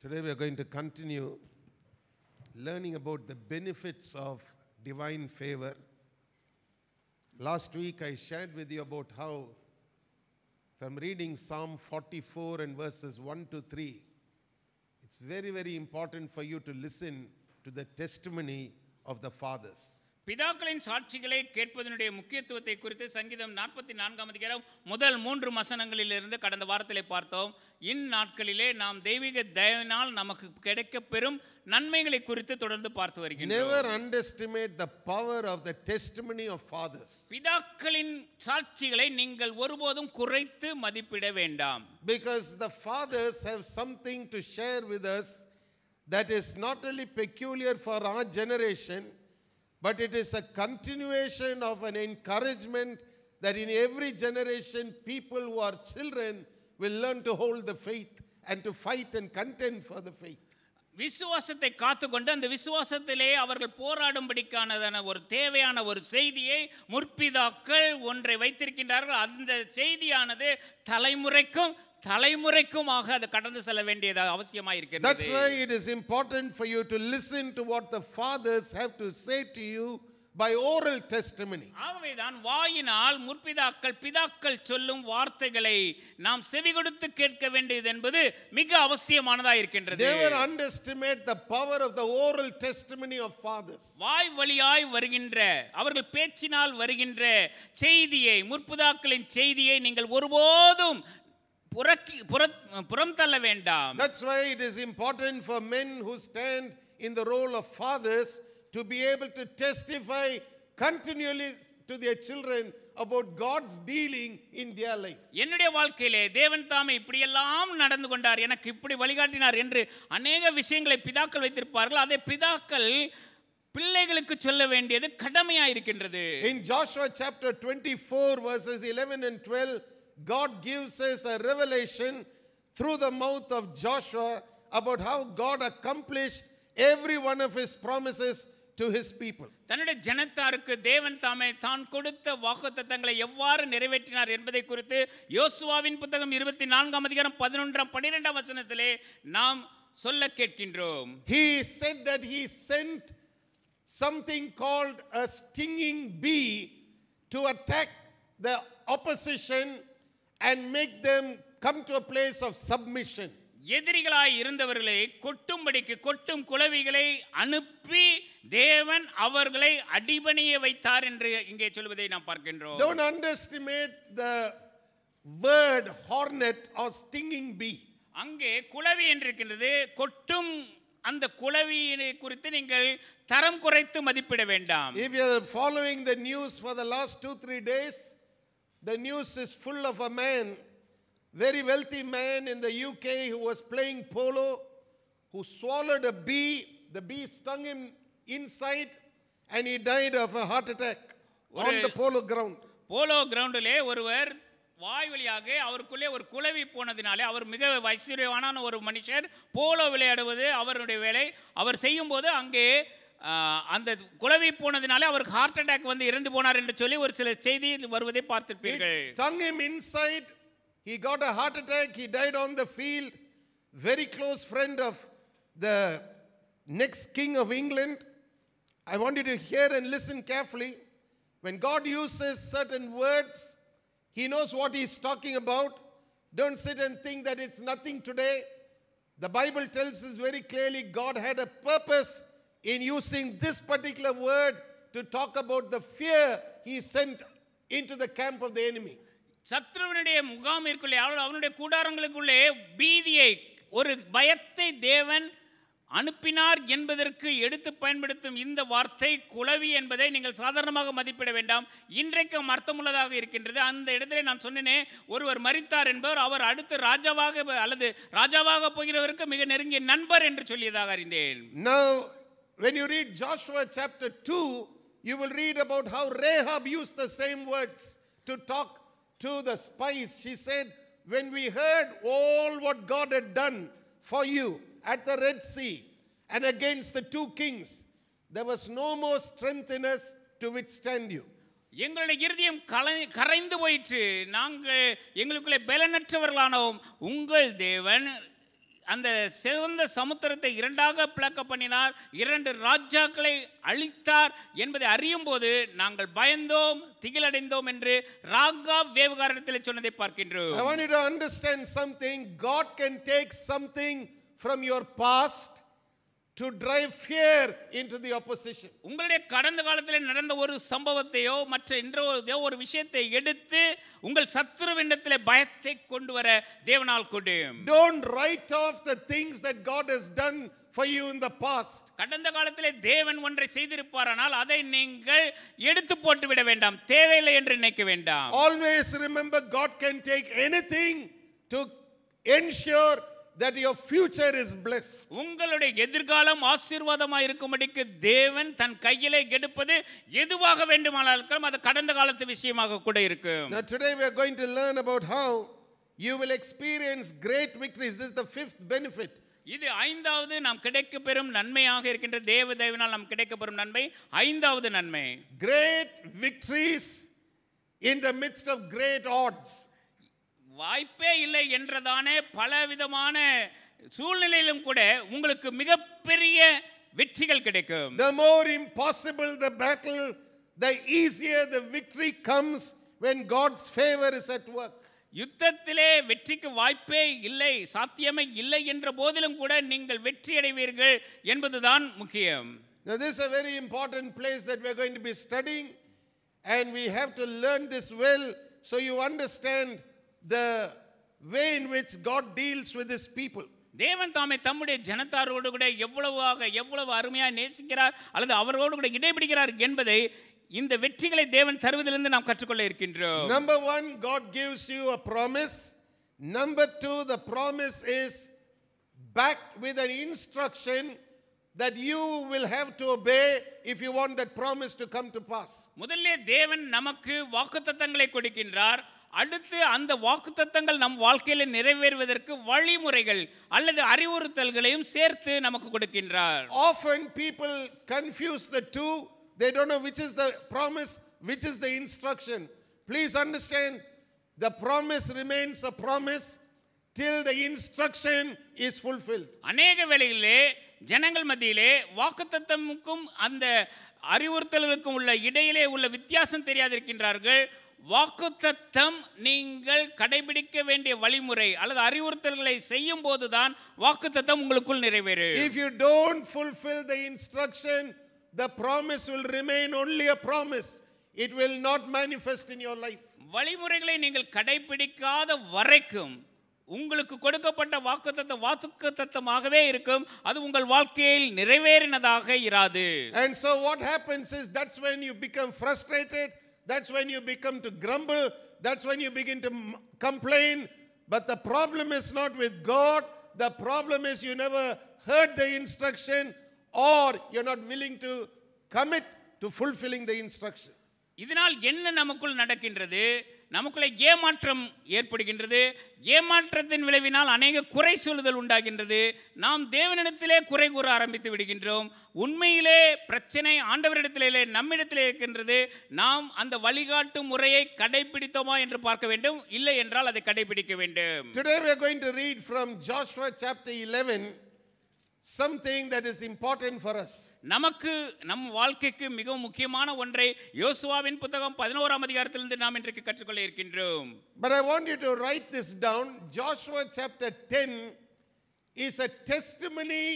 Today we are going to continue learning about the benefits of divine favor. Last week I shared with you about how, if I'm reading Psalm 44 and verses 1 to 3, it's very, very important for you to listen to the testimony of the fathers. பிதாக்களின் சாட்சிகளை கேட்பதனுடைய முக்கியத்துவத்தை குறித்து சங்கீதம் 44 அதிகாரம் முதல் 3 வசனங்களிலிருந்து கடந்த வாரத்திலே பார்த்தோம். இந்நாட்களிலே நாம் தெய்வீக தயவினால் நமக்கு கிடைக்கப் பெறும் நன்மைகளை குறித்து தொடர்ந்து பார்த்து வருகிறோம். Never underestimate the power of the testimony of fathers. பிதாக்களின் சாட்சிகளை நீங்கள் ஒருபோதும் குறைத்து மதிப்பிட வேண்டாம். Because the fathers have something to share with us that is not only peculiar for our generation, but it is a continuation of an encouragement that in every generation people who are children will learn to hold the faith and to fight and contend for the faith. விசுவாசத்தை காத்துக்கொண்டு அந்த விசுவாசத்திலே அவர்கள் போராடும்படிக்கானதான ஒரு தேவையான ஒரு செய்தியை முற்பிதாக்கள் ஒன்றை வைத்திருக்கின்றார்கள். அந்த செய்தியானது தலைமுறைக்குமாக அது கடந்து செல்ல வேண்டியது அவசியமாக இருக்கிறது. That's why it is important for you to listen to what the fathers have to say to you by oral testimony. ஆகவேதான் வாயினால் பிதாக்கள் சொல்லும் வார்த்தைகளை நாம் செவிகொடுத்து கேட்க வேண்டியது என்பது மிக அவசியமானதாக இருக்கின்றது. Never underestimate the power of the oral testimony of fathers. வாய் வழியாய் வருகின்ற அவர்கள் பேச்சினால் வருகின்ற செய்தியை முற்பிதாக்களின் செய்தியை நீங்கள் ஒருபோதும் புறம் தள்ள வேண்டாம். That's why it is important for men who stand in the role of fathers to be able to testify continually to their children about God's dealing in their life. என்னுடைய வாழ்க்கையிலே தேவன் தாமே இப்படியெல்லாம் நடந்து கொண்டார், எனக்கு இப்படி வழிகாட்டினார் என்று அநேக விஷயங்களை பிதாக்கள் வைத்திருப்பார்கள். அதை பிதாக்கள் பிள்ளைகளுக்கு சொல்ல வேண்டியது கடமையாக இருக்கின்றது. In Joshua chapter 24 verses 11 and 12, God gives us a revelation through the mouth of Joshua about how God accomplished every one of his promises to his people. தன்னுடைய ஜனத்தாருக்கு தேவன் தாமே தான் கொடுத்த வாக்குத்தத்தங்களை எவ்வாறு நிறைவேற்றினார் என்பதை குறித்து யோசுவாவின் புத்தகம் 24 அதிகாரம் 11 12 வசனத்திலே நாம் சொல்ல கேட்கின்றோம். He said that he sent something called a stinging bee to attack the opposition and make them come to a place of submission. எதிரிகளாய் இருந்தவர்களை கொட்டும் குளவிகளை அனுப்பி தேவன் அவர்களை அடிபணிய வைத்தார் என்று இங்கே சொல்வதை நாம் பார்க்கின்றோம். Don't underestimate the word hornet or stinging bee. அங்கே குளவி என்று இருக்கின்றது. கொட்டும் அந்த குளவியை குறித்து நீங்கள் தரம் குறைத்து மதிப்பிட வேண்டாம். If you are following the news for the last 2-3 days, the news is full of a man, very wealthy man in the UK, who was playing polo, who swallowed a bee. The bee stung him inside and he died of a heart attack on the polo ground. Polo கிரவுண்டிலே ஒருவர் வாய் வழியாக அவருக்குள்ளே ஒரு குளவி போனதினாலே, அவர் மிக ஐஸ்வர்யவான ஒரு மனுஷர், போலோ விளையாடுவது அவருடைய வேலை, அவர் செய்யும்போது அங்கே அந்த குளவி போனதினாலே அவருக்கு ஹார்ட் அட்டாக் வந்து இறந்து போனார் என்று சொல்லி ஒரு சில செய்தி வருவதை பார்த்திருப்பீர்கள். It stung him inside. He got a heart attack. He died on the field. Very close friend of the next king of England. I want you to hear and listen carefully. When God uses certain words, he knows what he's talking about. Don't sit and think that it's nothing today. The Bible tells us very clearly God had a purpose in using this particular word to talk about the fear he sent into the camp of the enemy. சத்ருவினுடைய முகாமிற்குள்ளே அவனுடைய கூடாரங்களுக்குள்ளே பீதியை, ஒரு பயத்தை தேவன் அனுப்பினார் என்பதற்கு எடுத்து பயன்படுத்தும் இந்த வார்த்தை குளவி என்பதை நீங்கள் சாதாரணமாக மதிப்பிட வேண்டாம். இன்றைக்கும் அர்த்தமுள்ளதாக இருக்கின்றது. அந்த இடத்திலே நான் சொன்னேனே, ஒருவர் மரித்தார் என்பவர் அவர் அடுத்து ராஜாவாக போகிறவருக்கு மிக நெருங்கிய நண்பர் என்று சொல்லியதாக அறிந்தேன். Now, when you read Joshua chapter 2, you will read about how Rahab used the same words to talk to the spies. She said, when we heard all what God had done for you at the Red Sea and against the 2 kings, there was no more strength in us to withstand you. எங்களுடைய இருதயம் கரைந்து போயிற்று, நாங்கள் எங்களுக்குள்ளே பலனற்றவர்களானோம். உங்கள் தேவன் அந்த சிவந்த சமுத்திரத்தை இரண்டாக பிளக்க பண்ணினார், 2 ராஜாக்களை அழித்தார் என்பதை அறியும் போது நாங்கள் பயந்தோம், திகிலடைந்தோம் என்று ராகாப் வேவுகாரத்தில் சொன்னதை பார்க்கின்றோம். I want you to understand something. God can take something from your past to drive fear into the opposition. உங்களுடைய கடந்த காலத்தில் நடந்த ஒரு சம்பவத்தையோ மற்ற இன்றோ ஒரு விஷயத்தை எடுத்து உங்கள் சத்துருவினிடத்திலே பயத்தை கொண்டு வர தேவனால் கூடும். Don't write off the things that God has done for you in the past. கடந்த காலத்திலே தேவன் ஒன்றை செய்திருப்பாரானால் அதை நீங்கள் எடுத்து போட்டு விட வேண்டாம், தேவையில்லை என்று நினைக்க வேண்டாம். Always remember, God can take anything to ensure that your future is blessed. உங்களுடைய எதிர்காலம் ஆசீர்வாதமாய் இருக்கும்படிக்கு தேவன் தன் கையிலே எடுப்பது எதுவாக வேண்டுமானாலும் அது கடந்த காலத்து விஷயமாக கூட இருக்கும். Now today we are going to learn about how you will experience great victories. This is the 5th benefit. இது 5வது நாம் கிடைக்க பெறும் நன்மையாக இருக்கின்ற தேவனால் நாம் கிடைக்க பெறும் நன்மை, 5வது நன்மை. Great victories in the midst of great odds. வாய்ப்பே இல்லை என்றதானே பலவிதமான சூழ்நிலையிலும் கூட உங்களுக்கு மிகப்பெரிய வெற்றிகள் கிடைக்கும். The more impossible the battle, the easier the victory comes when God's favor is at work. யுத்தத்திலே வெற்றிக்கு வாய்ப்பே இல்லை, சாத்தியமே இல்லை என்ற போதிலும் கூட நீங்கள் வெற்றி அடைவீர்கள் என்பதுதான் முக்கியம். Now this is a very important place that we are going to be studying, and we have to learn this well so you understand the way in which God deals with his people. தேவன் தாமே தம்முடைய ஜனத்தாரோடு கூட எவ்வளவு அருமையாக நேசிக்கிறார் அல்லது அவரோடு கூட இடைபிடிக்கிறார் என்பதை இந்த வெற்றிகளை தேவன் தருவதிலிருந்து நாம் கற்றுக்கொள்ள இருக்கின்றோம். Number 1, God gives you a promise. Number 2, the promise is backed with an instruction that you will have to obey if you want that promise to come to pass. முதல்ல தேவன் நமக்கு வாக்குத்தத்தங்களை கொடுக்கின்றார். அடுத்து அந்த வாக்குத்தத்தங்கள் நம் வாழ்க்கையில் நிறைவேறுவதற்கு வழிமுறைகள் அல்லது அறிவுறுத்தல்களையும் சேர்த்து நமக்கு கொடுக்கின்றார். Often people confuse the two. They don't know which is the promise, which is the instruction. Please understand, the promise remains a promise till the instruction is fulfilled. அநேக வேளைகளிலே ஜனங்கள் மத்தியிலே வாக்குத்தத்தமுக்கும் அந்த அறிவுறுத்தல்களுக்கும் உள்ள இடையிலே உள்ள வித்தியாசம் தெரியாதிருக்கின்றார்கள். வாக்குத்தத்தம் நீங்கள் கடைபிடிக்க வேண்டிய வழிமுறை அல்லது அறிவுறுத்தல்களை செய்யும் போதுதான் வாக்குத்தத்தம் உங்களுக்குள் நிறைவேறும். If you don't fulfill the instruction, the promise will remain only a promise. It will not manifest in your life. வழிமுறைகளை நீங்கள் கடைபிடிக்காத வரைக்கும் உங்களுக்கு கொடுக்கப்பட்ட வாக்குத்தத்தமாகவே இருக்கும், அது உங்கள் வாழ்க்கையில் நிறைவேறினதாக இராது. And so what happens is, that's when you become frustrated, that's when you become to grumble, that's when you begin to complain. But the problem is not with God, the problem is you never heard the instruction, or you're not willing to commit to fulfilling the instruction. இதனால் என்ன நமக்குள் நடக்கின்றது? நமக்குள்ளே ஏமாற்றம் ஏற்படுகின்றது. ஏமாற்றத்தின் விளைவினால் அநேக குறை சொல்லுதல் உண்டாகின்றது. நாம் தேவனிடத்திலே குறை கூற ஆரம்பித்து விடுகின்றோம். உண்மையிலே பிரச்சனை ஆண்டவரிடத்திலே நம்மிடத்திலே இருக்கின்றது. நாம் அந்த வழிகாட்டு முறையை கடைபிடித்தோமா என்று பார்க்க வேண்டும், இல்லை என்றால் அதை கடைபிடிக்க வேண்டும். Today we are going to read from Joshua chapter 11 something that is important for us. நமக்கு நம் வாழ்க்கைக்கு மிகவும் முக்கியமான ஒன்றை யோசுவாவின் புத்தகம் 11ஆம் அதிகாரத்திலிருந்து நாம் இன்றைக்கு கற்றுக்கொள்ள இருக்கின்றோம். But I want you to write this down. Joshua chapter 10 is a testimony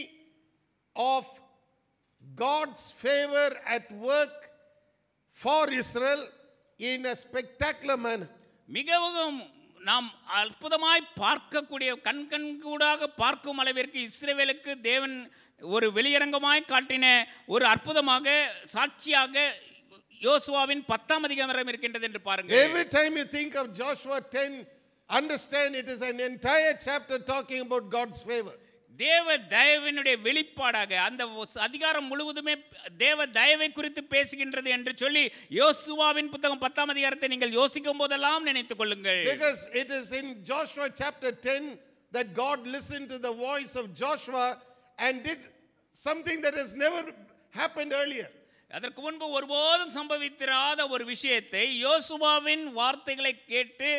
of God's favor at work for Israel in a spectacular manner. மிகவும் நாம் அற்புதமாய் பார்க்கக்கூடிய கண்கூடாக பார்க்கும் அளவிற்கு இஸ்ரவேலுக்கு தேவன் ஒரு வெளியரங்கமாய் காட்டின ஒரு அற்புதமாக சாட்சியாக யோசுவாவின் 10ஆம் அதிகாரம் இருக்கின்றது என்று பாருங்கள். Every time you think of Joshua 10, understand it is an entire chapter talking about God's favor. தேவ தயவினுடைய வெளிப்பாடாக அந்த அதிகாரம் முழுவதுமே தேவ தயவை குறித்து பேசுகின்றது என்று சொல்லி யோசுவாவின் புத்தகம் 10ஆம் அதிகாரத்தை நீங்கள் யோசிக்கும் போதெல்லாம் நினைத்துக் கொள்ளுங்கள். Because it is in Joshua chapter 10 that God listened to the voice of Joshua and did something that has never happened earlier. அதற்கு முன்பு ஒருபோதும் சம்பவித்திராத ஒரு விஷயத்தை யோசுவாவின் வார்த்தைகளை கேட்டு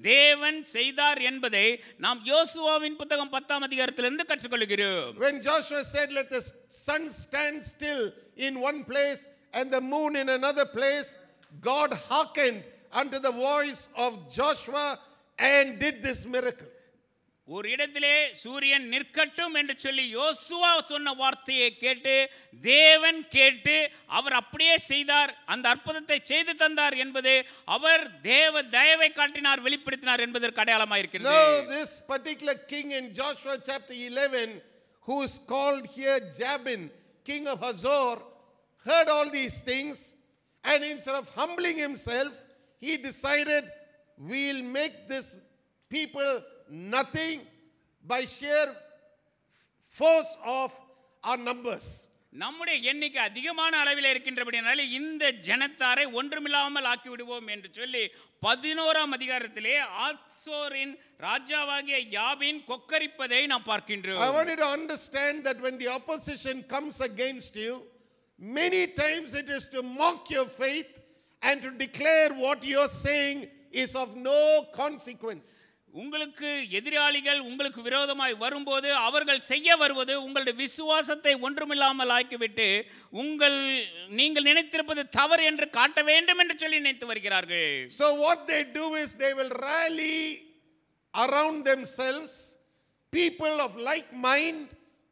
தேவன் செய்தார் என்பதை நாம் யோசுவாவின் புத்தகம் 10ஆம் அதிகாரத்திலிருந்து கற்றுக்கொள்கிறோம். When Joshua said, let the sun stand still in one place and the moon in another place, God hearkened unto the voice of Joshua and did this miracle. ஒரு இடத்திலே சூரியன் நிற்கட்டும் என்று சொல்லி யோசுவா சொன்ன வார்த்தையை கேட்டு தேவன் கேட்டு அவர் அப்படியே செய்தார், அந்த அற்புதத்தை செய்து தந்தார் என்பது அவர் தேவ தயவை காட்டினார், வெளிப்படுத்தினார் என்பதற்கு அடையாளமாக இருக்கிறது. Now this particular king in Joshua chapter 11, who is called here Jabin, king of Hazor, heard all these things, and instead of humbling himself, he decided, we'll make this people nothing by sheer force of our numbers. நம்முடைய எண்ணிக்கை அதிகமான அளவில் இருக்கின்றபடியால் இந்த ஜனத்தாரை ஒன்றுமில்லாமல் ஆக்கி விடுவோம் என்று சொல்லி 11ஆம் அதிகாரத்திலே ஆத்சோரின் ராஜாவாகிய யாபின் கொக்கரிப்பதை நாம் பார்க்கின்றோம். I want you to understand that when the opposition comes against you, many times it is to mock your faith and to declare what you're saying is of no consequence. உங்களுக்கு எதிராளிகள் உங்களுக்கு விரோதமாய் வரும்போது அவர்கள் செய்ய வருவது உங்களுடைய விசுவாசத்தை ஒன்றுமில்லாமல் ஆக்கிவிட்டு நீங்கள் நினைத்திருப்பது தவறு என்று காட்ட வேண்டும் என்று சொல்லி நினைத்து வருகிறார்கள். So what they do is they will rally around themselves people of like mind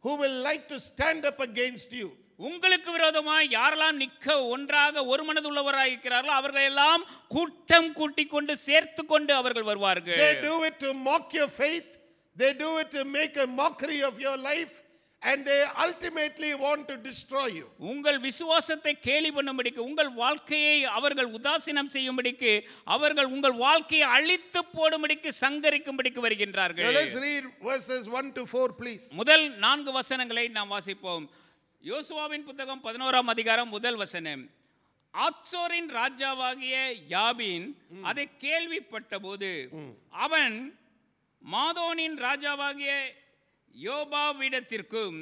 who will like to stand up against you. உங்களுக்கு விரோதமாய் யாரெல்லாம் நிற்க ஒன்றாக ஒரு மனதுள்ளவராக இருக்கிறார்களோ அவர்கள் எல்லாம் கூட்டம் கூட்டிக் கொண்டு சேர்த்து கொண்டு அவர்கள் வருவார்கள். They do it to mock your faith, they do it to make a mockery of your life, and they ultimately want to destroy you. உங்கள் விசுவாசத்தை கேலி பண்ணும்படிக்கு உங்கள் வாழ்க்கையை அவர்கள் உதாசீனம் செய்யும்படிக்கு அவர்கள் உங்கள் வாழ்க்கையை அழித்து போடும்படிக்கு சங்கரிக்கும்படிக்கு வருகின்றார்கள். Now let's read verses 1 to 4 please. முதல் 4 வசனங்களை நாம் வாசிப்போம். யோசுவாவின் புத்தகம் 11ஆம் அதிகாரம் முதல் வசனம். ஆத்சோரின் ராஜாவாகிய யாபின் அதை கேள்விப்பட்ட போது அவன் மாதோனின் ராஜாவாகிய யோபாவிடத்திற்கும்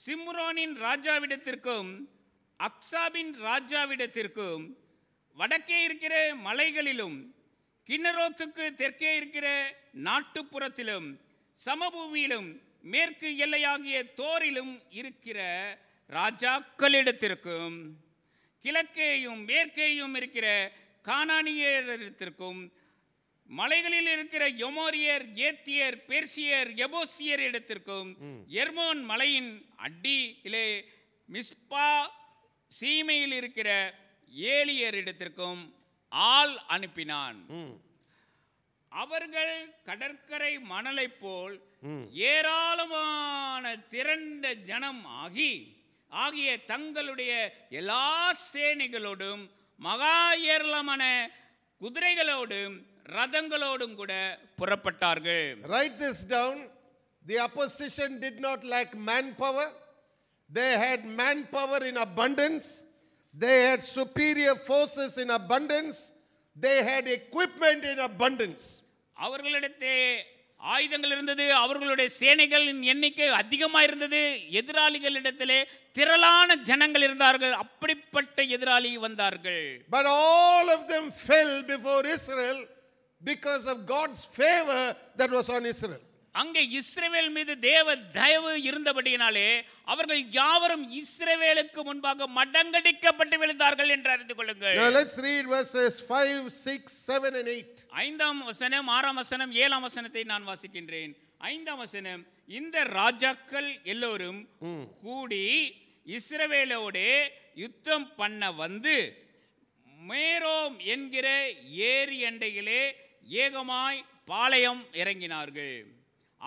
சிம்ரோனின் ராஜாவிடத்திற்கும் அக்சாபின் ராஜாவிடத்திற்கும் வடக்கே இருக்கிற மலைகளிலும் கின்னரோத்துக்கு தெற்கே இருக்கிற நாட்டுப்புறத்திலும் சமபூமியிலும் மேற்கு எல்லையாகிய தோரிலும் இருக்கிற ராஜாக்களிடத்திற்கும் கிழக்கேயும் மேற்கேயும் இருக்கிற கானானியரிடத்திற்கும் மலைகளில் இருக்கிற யொமோரியர் ஏத்தியர் பெர்சியர் எபோசியர் இடத்திற்கும் எர்மோன் மலையின் அடியிலே மிஸ்பா சீமையில் இருக்கிற ஏலியர் இடத்திற்கும் ஆள் அனுப்பினான். அவர்கள் கடற்கரை மணலை போல் ஏராளமான திரண்ட ஜனம் ஆகிய தங்களுடைய எல்லா சேனைகளோடும் மகா ஏராளமான குதிரைகளோடும் ரதங்களோடும் கூட புறப்பட்டார்கள். Write this down. The opposition did not lack manpower. They had manpower in abundance. They had superior forces in abundance. They had equipment in abundance. அவர்களிடத்தே ஆயுதங்கள் இருந்தது, அவர்களுடைய சேனைகளின் எண்ணிக்கை அதிகமாக இருந்தது, எதிராளிகளிடத்திலே திரளான ஜனங்கள் இருந்தார்கள். அப்படிப்பட்ட எதிராளி வந்தார்கள். But all of them fell before Israel because of God's favor that was on Israel. அங்கே இஸ்ரவேல் மீது தேவ தயவு இருந்தபடியினாலே அவர்கள் யாவரும் இஸ்ரவேலுக்கு முன்பாக மடங்கடிக்கப்பட்டு விழுந்தார்கள் என்று அறிந்து கொள்ளுங்கள். Now let's read verses 5, 6, 7 and 8. 5ஆம் வசனம், 6ஆம் வசனம், 7ஆம் வசனத்தை நான் வாசிக்கின்றேன். 5ஆம் வசனம். இந்த ராஜாக்கள் எல்லோரும் கூடி இஸ்ரவேலோடு யுத்தம் பண்ண வந்து மேரோம் என்கிற ஏரி அண்டையிலே ஏகமாய் பாளையம் இறங்கினார்கள்.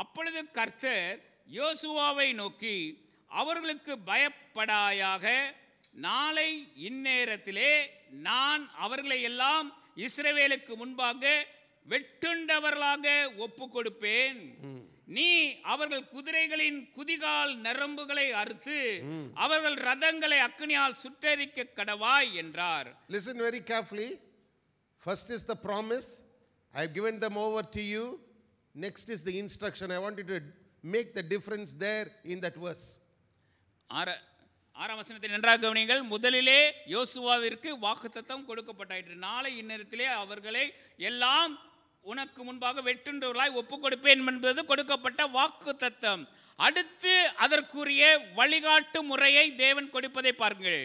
அப்பொழுது கர்த்தர் யோசுவாவை நோக்கி, அவர்களுக்கு பயப்படாயாக, நாளை இந்நேரத்திலே நான் அவர்களை எல்லாம் இஸ்ரவேலுக்கு முன்பாக வெட்டுண்டவர்களாக ஒப்பு கொடுப்பேன். நீ அவர்கள் குதிரைகளின் குதிகால் நரம்புகளை அறுத்து அவர்கள் ரதங்களை அக்கினியால் சுட்டெரிக்க கடவாய் என்றார். Listen very carefully. First is the promise. I have given them over to you. Next is the instruction. I want you to make the difference there in that verse. 6ஆம் வசனத்தை நன்றாக கவனியுங்கள். முதலிலே யோசுவாவிற்கு வாக்குத்தத்தம் கொடுக்கப்பட்டாயிற்று. நாளை இந்நேரத்திலே அவர்களை எல்லாம் உனக்கு முன்பாக வெட்டுண்டவர்களாய் ஒப்புக் கொடுப்பேன் என்பது கொடுக்கப்பட்ட வாக்குத்தத்தம். அடுத்து அதற்குரிய வழிகாட்டு முறையை தேவன் கொடுப்பதை பாருங்கள்.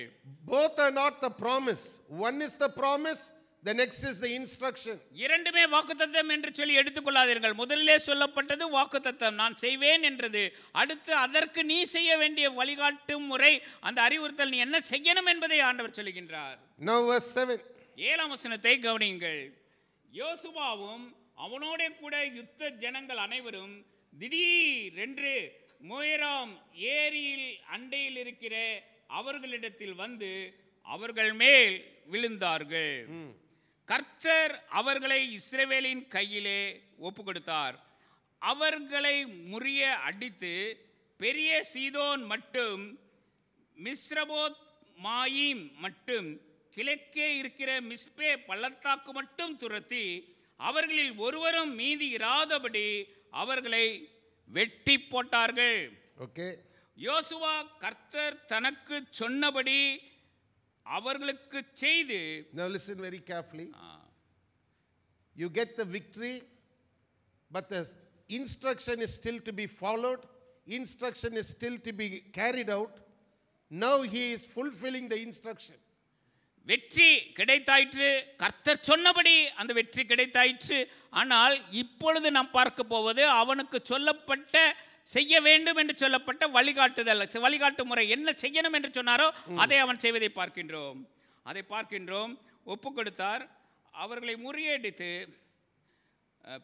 Both are not the promise. One is the promise, the next is the instruction. இரண்டுமே வாக்குத்தத்தம் என்று சொல்லி எடுத்துக்கொள்ளாதீர்கள். முதலிலே சொல்லப்பட்டது வாக்குத்தத்தம், நான் செய்வேன் என்றது. அடுத்து அதற்கு நீ செய்ய வேண்டிய வழிகாட்டு முறை, அந்த அறிவுறுத்தல், நீ என்ன செய்யணும் என்பதை ஆண்டவர் சொல்லுகின்றார். Now verse 7. 7ஆம் வசனத்தை கவனியுங்கள். யோசுவாவும் அவனோட கூட யுத்த ஜனங்கள் அனைவரும் திடீரென்று மோயராம் ஏரியில் அண்டையில் இருக்கிற அவர்களிடத்தில் வந்து அவர்கள் மேல் விழுந்தார்கள். கர்த்தர் அவர்களை இஸ்ரவேலின் கையிலே ஒப்பு கொடுத்தார். அவர்களை முறிய அடித்து பெரிய சீதோன் மட்டும் மிஸ்ரபோத் மாயீம் மட்டும் கிழக்கே இருக்கிற மிஸ்பே பள்ளத்தாக்கு மட்டும் துரத்தி அவர்களில் ஒருவரும் மீதி இராதபடி அவர்களை வெட்டி போட்டார்கள். Okay. யோசுவா கர்த்தர் தனக்கு சொன்னபடி அவர்களுக்கு செய்து. Now listen very carefully. You get the victory, but the instruction is still to be followed. Instruction is still to be carried out. Now he is fulfilling the instruction. வெற்றி கிடைத்தாயிற்று, கர்த்தர் சொன்னபடி அந்த வெற்றி கிடைத்தாயிற்று. ஆனால் இப்பொழுது நாம் பார்க்க போவது அவனுக்கு சொல்லப்பட்ட, செய்ய வேண்டும் என்று சொல்லப்பட்ட வழிகாட்டுதல், வழிகாட்டு முறை. என்ன செய்யணும் என்று சொன்னாரோ அதை அவன் செய்வதை பார்க்கின்றோம். ஒப்பு கொடுத்தார், அவர்களை முறியடித்து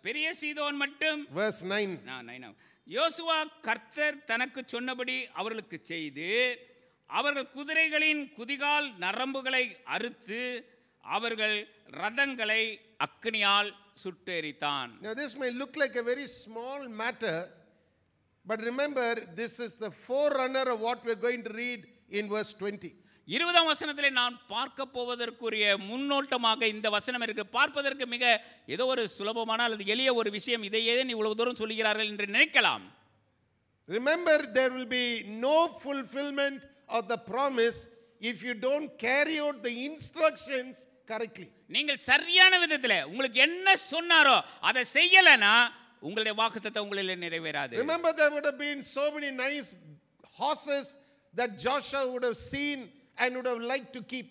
பெரிய சீதோன் மட்டும். Verse 9. யோசுவா கர்த்தர் தனக்கு சொன்னபடி அவர்களுக்கு செய்து அவர்கள் குதிரைகளின் குதிகால் நரம்புகளை அறுத்து அவர்கள் ரதங்களை அக்கினியால் சுட்டெரித்தான். Now this may look like a very small matter, but remember this is the forerunner of what we are going to read in verse 20. 20ஆம் வசனத்திலே நான் பார்க்க போவதற்குரிய முன்னோட்டமாக இந்த வசனம் இருக்கு. பார்ப்பதற்கு மிக ஏதோ ஒரு சுலபமான அல்லது எளிய ஒரு விஷயம், இதையே இவ்வளவு தூரம் சொல்கிறார்கள் என்று நினைக்கலாம். Remember, there will be no fulfillment of the promise if you don't carry out the instructions correctly. நீங்கள் சரியான விதத்தில் உங்களுக்கு என்ன சொன்னாரோ அதை செய்யலனா உங்களுடைய வாக்குத்தத்தம் உங்களிலே நிறைவேறாது. Remember, there would have been so many nice horses that Joshua would have seen and would have liked to keep.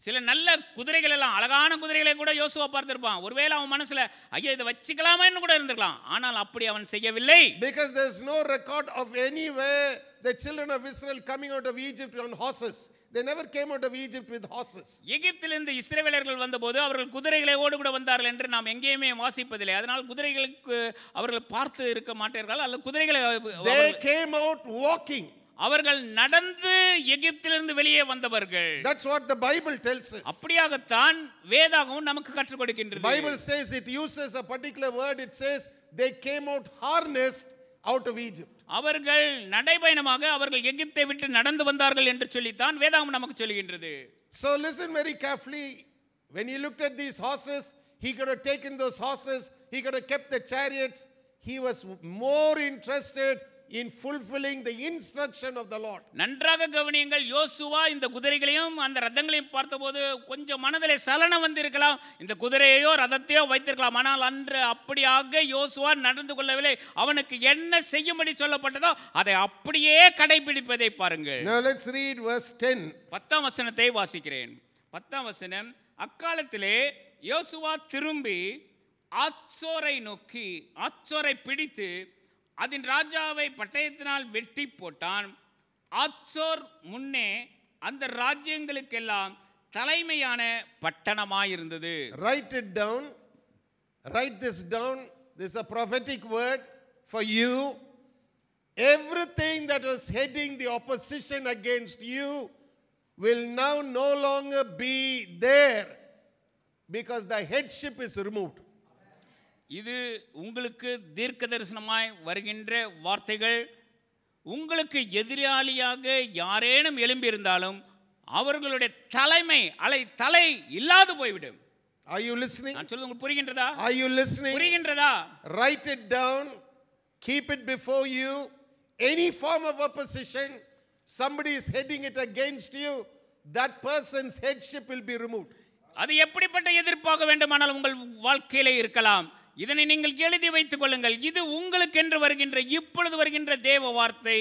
சில நல்ல குதிரைகள் எல்லாம், அழகான குதிரைகளை கூட யோசுவா பார்த்திருப்பான். ஒருவேளை அவன் மனசுல ஐயா இதை வச்சுக்கலாமான்னு கூட இருந்திருக்கலாம். ஆனால் அப்படி அவன் செய்யவில்லை. Because there is no record of anywhere the children of Israel coming out of Egypt on horses. They never came out of Egypt with horses. எகிப்திலிருந்து இஸ்ரவேலர்கள் வந்தபோது அவர்கள் குதிரைகளோடு கூட வந்தார்கள் என்று நாம் எங்கேயுமே வாசிப்பதில்லை. அதனால் குதிரைகளுக்கு அவர்கள் பார்த்து இருக்க மாட்டார்கள். அல்ல குதிரைகளை they came out walking. அவர்கள் நடந்து எகிப்திலிருந்து வெளியே வந்தவர்கள். That's what the Bible tells us. அப்படியாகத்தான் வேதாகமம் நமக்கு கற்றுக் கொடுக்கின்றது. Bible says, it uses a particular word. It says they came out harnessed out of Egypt. அவர்கள் நடைபயணமாக அவர்கள் எகிப்தை விட்டு நடந்து வந்தார்கள் என்று சொல்லித்தான் வேதாகமம் நமக்கு சொல்லுகின்றது. So listen very carefully. When he looked at these horses, he could have taken those horses, he could have kept the chariots. He was more interested in fulfilling the instruction of the Lord. நன்றாக கவனியுங்கள். யோசுவா இந்த குதிரைகளையும் அந்த ரதங்களையும் பார்த்தபோது கொஞ்சம் மனதிலே சலனம் வந்திருக்கலாம். இந்த குதிரையோ ரதத்தையோ வைத்திருக்கலாம். ஆனால் அன்று அப்படியாக யோசுவா நடந்து கொள்ளவில்லை. அவனுக்கு என்ன செய்யும்படி சொல்லப்பட்டதோ அதை அப்படியே கடைபிடிப்பதை பாருங்கள். Now let's read verse 10. 10ஆம் வசனத்தை வாசிக்கிறேன். 10ஆம் வசனம், அக்காலத்திலே யோசுவா திரும்பி ஆத்சோரை நோக்கி ஆத்சோரை பிடித்து அதன் ராஜாவை பட்டயத்தினால் வெட்டி போட்டான். ஆத்சோர் முன்னே அந்த ராஜ்யங்களுக்கெல்லாம் தலைமையான பட்டணமாயிருந்தது. Write it down. Write this down. This is a prophetic word for you. Everything that was heading the opposition against you will now no longer be there because the headship is removed. இது உங்களுக்கு தீர்க்க தரிசனமாய் வருகின்ற வார்த்தைகள். உங்களுக்கு எதிராளியாக யாரேனும் எழும்பி இருந்தாலும் அவர்களுடைய தலை இல்லாது போய்விடும். Are you listening? நான் சொல்றது உங்களுக்கு புரிகின்றதா? Are you listening? புரிகின்றதா? Write it down. Keep it before you. Any form of opposition, somebody is heading it against you, that person's headship will be removed. அது எப்படிப்பட்ட எதிர்ப்பாக வேண்டுமானால் உங்கள் வாழ்க்கையிலே இருக்கலாம். இதனை நீங்கள் எழுதி வைத்துக் கொள்ளுங்கள். இது உங்களுக்கென்று வருகின்ற இப்பொழுது வருகின்ற தேவ வார்த்தை.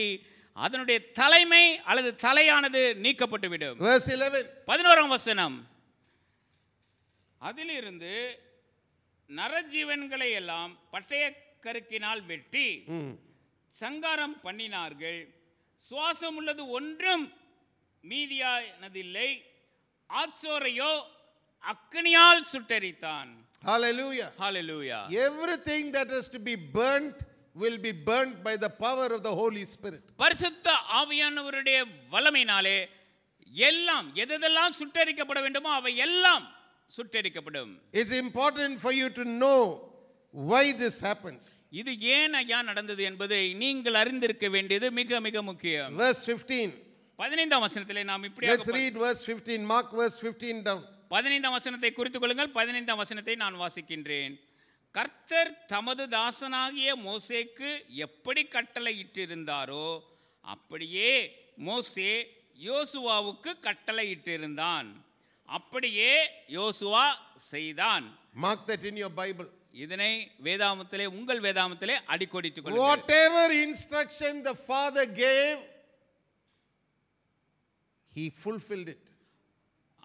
அதனுடைய தலைமை அல்லது தலையானது நீக்கப்பட்டுவிடும். Verse 11. 11ஆம் வசனம். அதிலிருந்து நரஜீவன்களை எல்லாம் பட்டய கருக்கினால் வெட்டி சங்காரம் பண்ணினார்கள். சுவாசம் உள்ளது ஒன்றும் மீதியானதில்லை. ஆச்சோரையோ அக்கினியால் சுட்டெரித்தான். Hallelujah. Hallelujah. Everything that is to be burnt will be burnt by the power of the Holy Spirit. பரிசுத்த ஆவியானவருடைய வல்லமையினாலே எல்லாம் எதெல்லாம் சுட்டெரிக்கப்பட வேண்டுமோ அவை எல்லாம் சுட்டெரிக்கப்படும். It's important for you to know why this happens. இது ஏன் ஐயா நடந்தது என்பதை நீங்கள் அறிந்திருக்க வேண்டியது மிக மிக முக்கியம். Verse 15. 15ஆம் வசனத்திலே நாம் இப்படியாக Let's read verse 15. Mark verse 15 down. 15ஆம் வசனத்தை குறித்துக் கொள்ளுங்கள். 15ஆம் வசனத்தை நான் வாசிக்கின்றேன். கர்த்தர் தமது தாசனாகிய மோசேக்கு எப்படி கட்டளையிட்டிருந்தாரோ அப்படியே மோசே யோசுவாவுக்கு கட்டளையிட்டிருந்தான். அப்படியே யோசுவா செய்தான். Mark that in your Bible. இதனை வேதாகமத்திலே உங்கள் வேதாகமத்திலே அடிக்கோடிட்டுக் கொள்ளுங்கள். Whatever instruction the Father gave, he fulfilled it.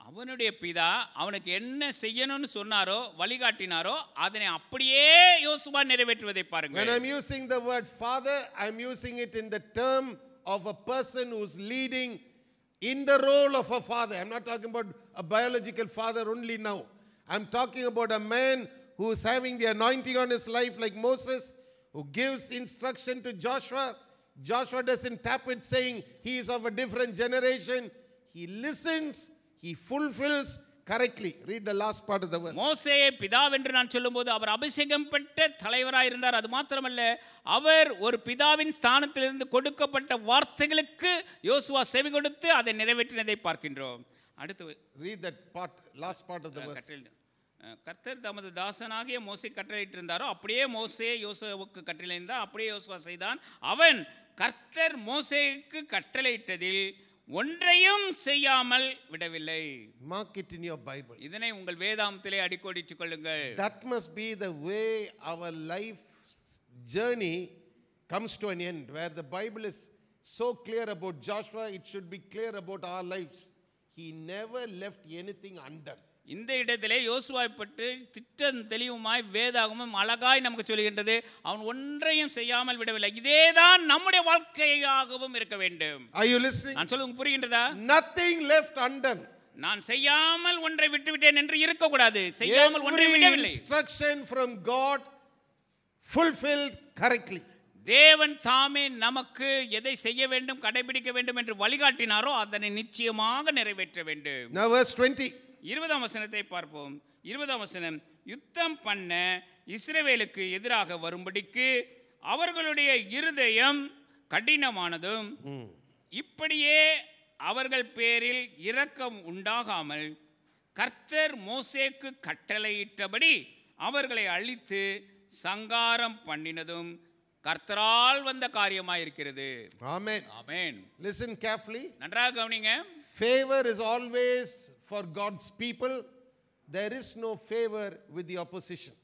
அவனுடைய பிதா அவனுக்கு என்ன செய்யணும்னு சொன்னாரோ வழிகாட்டினாரோ அதனை அப்படியே யோசுவா நிறைவேற்றுவதை பாருங்கள். When I'm using the word father, I'm using it in the term of a person who's leading in the role of a father. I'm not talking about a biological father only now. I'm talking about a man who's having the anointing on his life like Moses, who gives instruction to Joshua. Joshua doesn't tap it saying he is of a different generation. He listens, he fulfills correctly. Read the last part of the verse. மோசேயை பிதாவென்று நான் சொல்லும்போது அவர் அபிஷேகம் பெற்ற தலைவராக இருந்தார். அது மாத்திரமல்ல, அவர் ஒரு பிதாவின் ஸ்தானத்திலிருந்து கொடுக்கப்பட்ட வார்த்தைகளுக்கு யோசுவா செவி கொடுத்து அதை நிறைவேற்றினதை பார்க்கின்றோம். அடுத்து read that part, last part of the verse. கர்த்தர் தமது தாசனாகிய மோசே கட்டளையிட்டிருந்தாரோ அப்படியே மோசே யோசுவாவுக்கு கட்டளையிட்டார். அப்படியே யோசுவா செய்தான். அவன் கர்த்தர் மோசேக்கு கட்டளையிட்டதில் ஒன்றையும் செய்யாமல் விடவில்லை. Mark it in your Bible. இதனை உங்கள் வேதாகமத்திலே அடிக்கோடிட்டுக் கொள்ளுங்கள். That must be the way our life journey comes to an end, where the Bible is so clear about Joshua, it should be clear about our lives. He never left anything undone. இந்த இடத்திலே யோசுவாவை பற்றி திட்டம் தெளிவுமாய் வேதாகமம் அழகாய் நமக்கு சொல்கின்றது. அவன் ஒன்றையும் செய்யாமல் விடவில்லை. இதேதான் நம்முடைய வாழ்க்கையாகவும் இருக்க வேண்டும். Are you listening? நான் சொல்லுங்க புரிகின்றதா? Nothing left undone. நான் செய்யாமல் ஒன்றை விட்டுவிட்டேன் என்று இருக்கக்கூடாது. செய்யாமல் ஒன்றை விடவில்லை. Instruction from God fulfilled correctly. தேவன் தாமே நமக்கு எதை செய்ய வேண்டும் கடைபிடிக்க வேண்டும் என்று வழிகாட்டினாரோ அதனை நிச்சயமாக நிறைவேற்ற வேண்டும். Now verse 20. 20ஆம் வசனத்தை பார்ப்போம். 20ஆம் வசனம், யுத்தம் பண்ண இஸ்ரவேலுக்கு எதிராக வரும்படிக்கு அவர்களுடைய இருதயம் கடினமானதும் இப்படியே அவர்கள் பேரில் இரக்கம் உண்டாகாமல் கர்த்தர் மோசேக்கு கட்டளையிட்டபடி அவர்களை அழித்து சங்காரம் பண்ணினதும் கர்த்தரால் வந்த காரியமாயிருக்கிறது. Amen. ஆமென். Listen carefully. நன்றாக கவனிங்க. Favor is always for God's people. There is no favor with the opposition.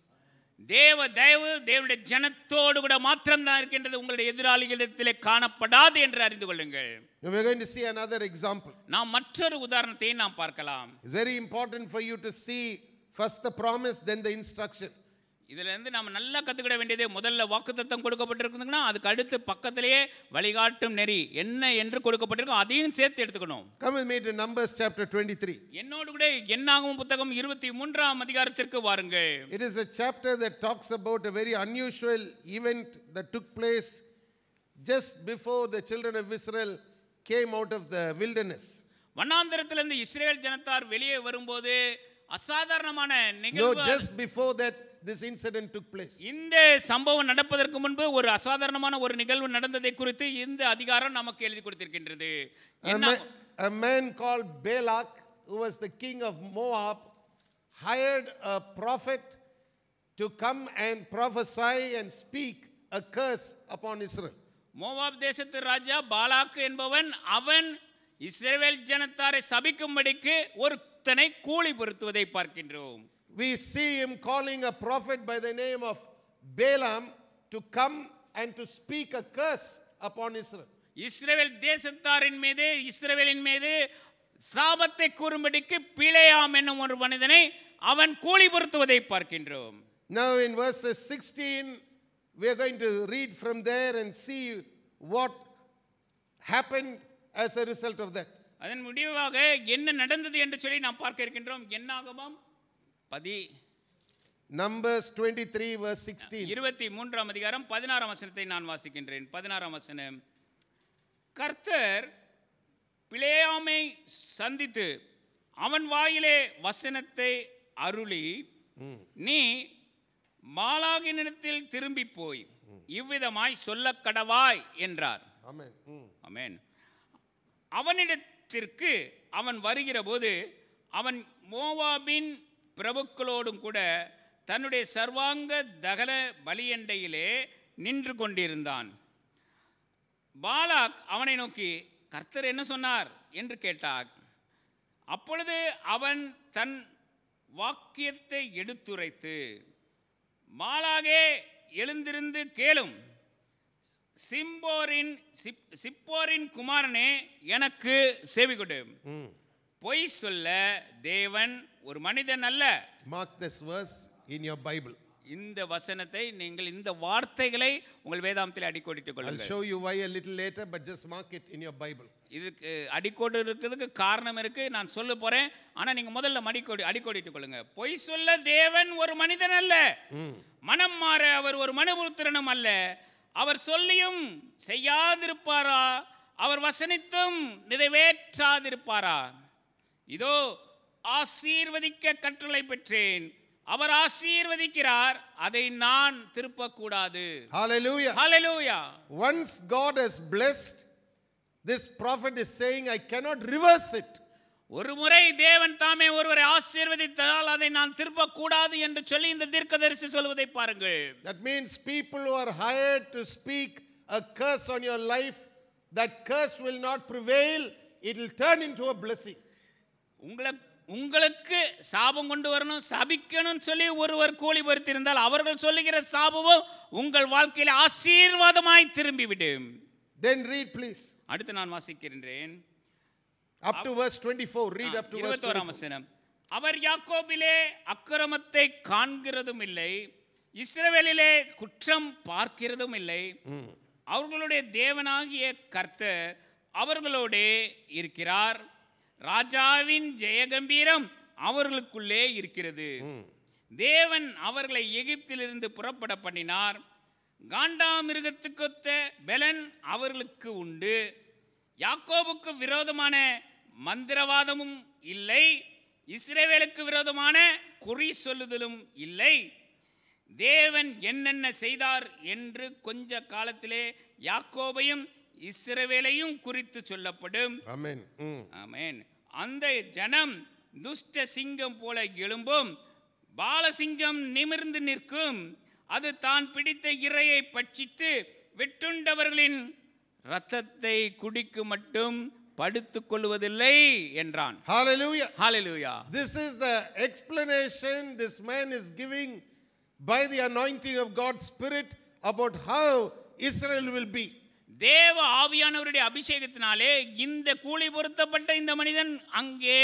தயவு தேவனுடைய ஜனத்தோடு கூட மாத்திரம் தான் இருக்கின்றது, உங்களுடைய எதிராளிகளிடத்திலே காணப்படாது என்று அறிந்து கொள்ளுங்கள். We are going to see another example. நாம் மற்றொரு உதாரணத்தை நாம் பார்க்கலாம். It's very important for you to see first the promise, then the instruction. இதுல இருந்து நாம நல்லா கத்துக்கிட வேண்டியது, முதல்ல வாக்குத்தத்தம் கொடுக்கப்பட்டிருக்குதுன்னா அதுக்கு அடுத்து பக்கத்திலேயே வழிகாட்டும் நெறி என்ன என்று கொடுக்கப்பட்டிருக்கும் அதையும் சேர்த்து எடுத்துக்கணும். Come with me to Numbers chapter 23. என்னோடு கூட என்னாகும் புத்தகம் 23ஆம் அதிகாரத்திற்கு வாருங்கள். It is a chapter that talks about a very unusual event that took place just before the children of Israel came out of the wilderness. வனாந்தரத்திலிருந்து இஸ்ரவேல் ஜனத்தார் வெளியே வரும்போது அசாதாரணமான No, நிகழ்வு. just before that this incident took place. இந்த சம்பவம் நடப்பதற்கு முன்பு ஒரு அசாதாரணமான ஒரு நிகழ்வு நடந்ததை குறித்து இந்த அதிகாரம் நமக்கு எழுதி கொடுத்திருக்கின்றது. A man called Balak, who was the king of Moab, hired a prophet to come and prophesy and speak a curse upon Israel. Moab தேசத்து ராஜா பாலாக்கு என்பவன் அவன் இஸ்ரவேல் ஜனத்தாரை சபிக்கும்படிக்கு ஒருத்தனை கூலி பொருத்துவதை பார்க்கின்றோம். We see him calling a prophet by the name of Balaam to come and to speak a curse upon Israel. இஸ்ரவேல் தேசத்தாரின் மீது இஸ்ரவேலின் மீது சாபத்தை கூறும்படிக்கு பிலேயாம் என்னும் ஒரு மனிதனை அவன் கூலி பொருத்துவதை பார்க்கின்றோம். Now in verses 16 we are going to read from there and see what happened as a result of that. அதன் முடிவாக என்ன நடந்தது என்று சொல்லி நாம் பார்க்க இருக்கின்றோம். என்னாகமம் Numbers 23 verse 16. 23ஆம் அதிகாரம் 16ஆம் வசனத்தை நான் வாசிக்கின்றேன். 16ஆம் வசனம். கர்த்தர் பிலேயாமை சந்தித்து அவன் வாயிலே வசனத்தை அருளி நீ மாலாகினிடத்தில் திரும்பி போய் இவ்விதமாய் சொல்ல கடவாய் என்றார். ஆமென். ஆமென். அவனிடத்திற்கு அவன் வருகிற போது அவன் மோவாபின் பிரபுக்களோடும் கூட தன்னுடைய சர்வாங்க தகன பலியண்டையிலே நின்று கொண்டிருந்தான். பாலாக் அவனை நோக்கி கர்த்தர் என்ன சொன்னார் என்று கேட்டார். அப்பொழுது அவன் தன் வாக்கியத்தை எடுத்துரைத்து மாலாகே எழுந்திருந்து கேளும், சிப்போரின் குமாரனே எனக்கு செவி கொடு. பொய் சொல்ல தேவன் ஒரு மனிதன் அல்ல. Mark this verse in your Bible. இந்த வசனத்தை நீங்கள் இந்த வார்த்தைகளை உங்கள் வேதாந்தத்தில் அடிக்கோடிட்டுக் I'll கொள்ளுங்கள். show you why a little later, but just mark it in your Bible. இதுக்கு அடிக்கோடு இருக்கிறதுக்கு காரணம் இருக்கு, நான் சொல்ல போறேன். ஆனா நீங்க முதல்ல அடிக்கோடிட்டுக் கொள்ளுங்க. பொய் சொல்ல தேவன் ஒரு மனிதன் அல்ல, மனம் மாற அவர் ஒரு மனுபுத்திரனும் அல்ல. அவர் சொல்லியும் செய்யாதிருப்பாரா? அவர் வசனித்தும் நிறைவேற்றாதிருப்பாரா? இதோ ஆசீர்வதிக்க கட்டளை பெற்றேன், அவர் ஆசீர்வதிக்கிறார், அதை நான் திருப்பக்கூடாது. Hallelujah. Hallelujah. Once God has blessed, this prophet is saying, I cannot reverse it. ஒரு முறை தேவன் தாமே ஒருவரை ஆசீர்வதித்தால் அதை நான் திருப்பக்கூடாது என்று சொல்லி இந்த தீர்க்கதரிசி சொல்வதை பாருங்கள். That means people who are hired to speak a curse on your life, that curse will not prevail, it will turn into a blessing. உங்களுக்கு சாபம் கொண்டு வரணும், சபிக்கணும்னு சொல்லி ஒருவர் கூலி பொறுத்திருந்தால் அவர்கள் சொல்லுகிற சாபமும் உங்கள் வாழ்க்கையில் ஆசீர்வாதமாய் திரும்பிவிடும். Then read please. அடுத்து நான் வாசிக்கின்றேன். Up to verse 24. Read up to verse 24. அவர் யாக்கோபிலே அக்கிரமத்தை காண்கிறதும் இல்லை, இஸ்ரவேலிலே குற்றம் பார்க்கிறதும் இல்லை. அவர்களுடைய தேவனாகிய கர்த்தர் அவர்களோடே இருக்கிறார். ராஜாவின் ஜெயகம்பீரம் அவர்களுக்குள்ளே இருக்கிறது. தேவன் அவர்களை எகிப்திலிருந்து புறப்பட பண்ணினார். காண்டாமிருகத்துக்கொத்த பெலன் அவர்களுக்கு உண்டு. யாக்கோபுக்கு விரோதமான மந்திரவாதமும் இல்லை, இஸ்ரவேலுக்கு விரோதமான குறி சொல்லுதலும் இல்லை. தேவன் என்னென்ன செய்தார் என்று கொஞ்ச காலத்திலே யாக்கோபையும் இஸ்ரவேலையும் குறித்து சொல்லப்படும். ஆமென். ஆமென். அந்த ஜனம் துஷ்ட சிங்கம் போல எழும்பும், பாலசிங்கம் நிமிர்ந்து நிற்கும். அது தான் பிடித்த இரையை பட்சித்து வெட்டுண்டவர்களின் இரத்தத்தை குடிக்கு மட்டும் படுத்துக் கொள்வதில்லை என்றான். Hallelujah. Hallelujah. This is the explanation this man is giving by the anointing of God's Spirit about how Israel will be. தேவ ஆவியானவருடைய அபிஷேகத்தினாலே இந்த கூலி பொருத்தப்பட்ட இந்த மனிதன் அங்கே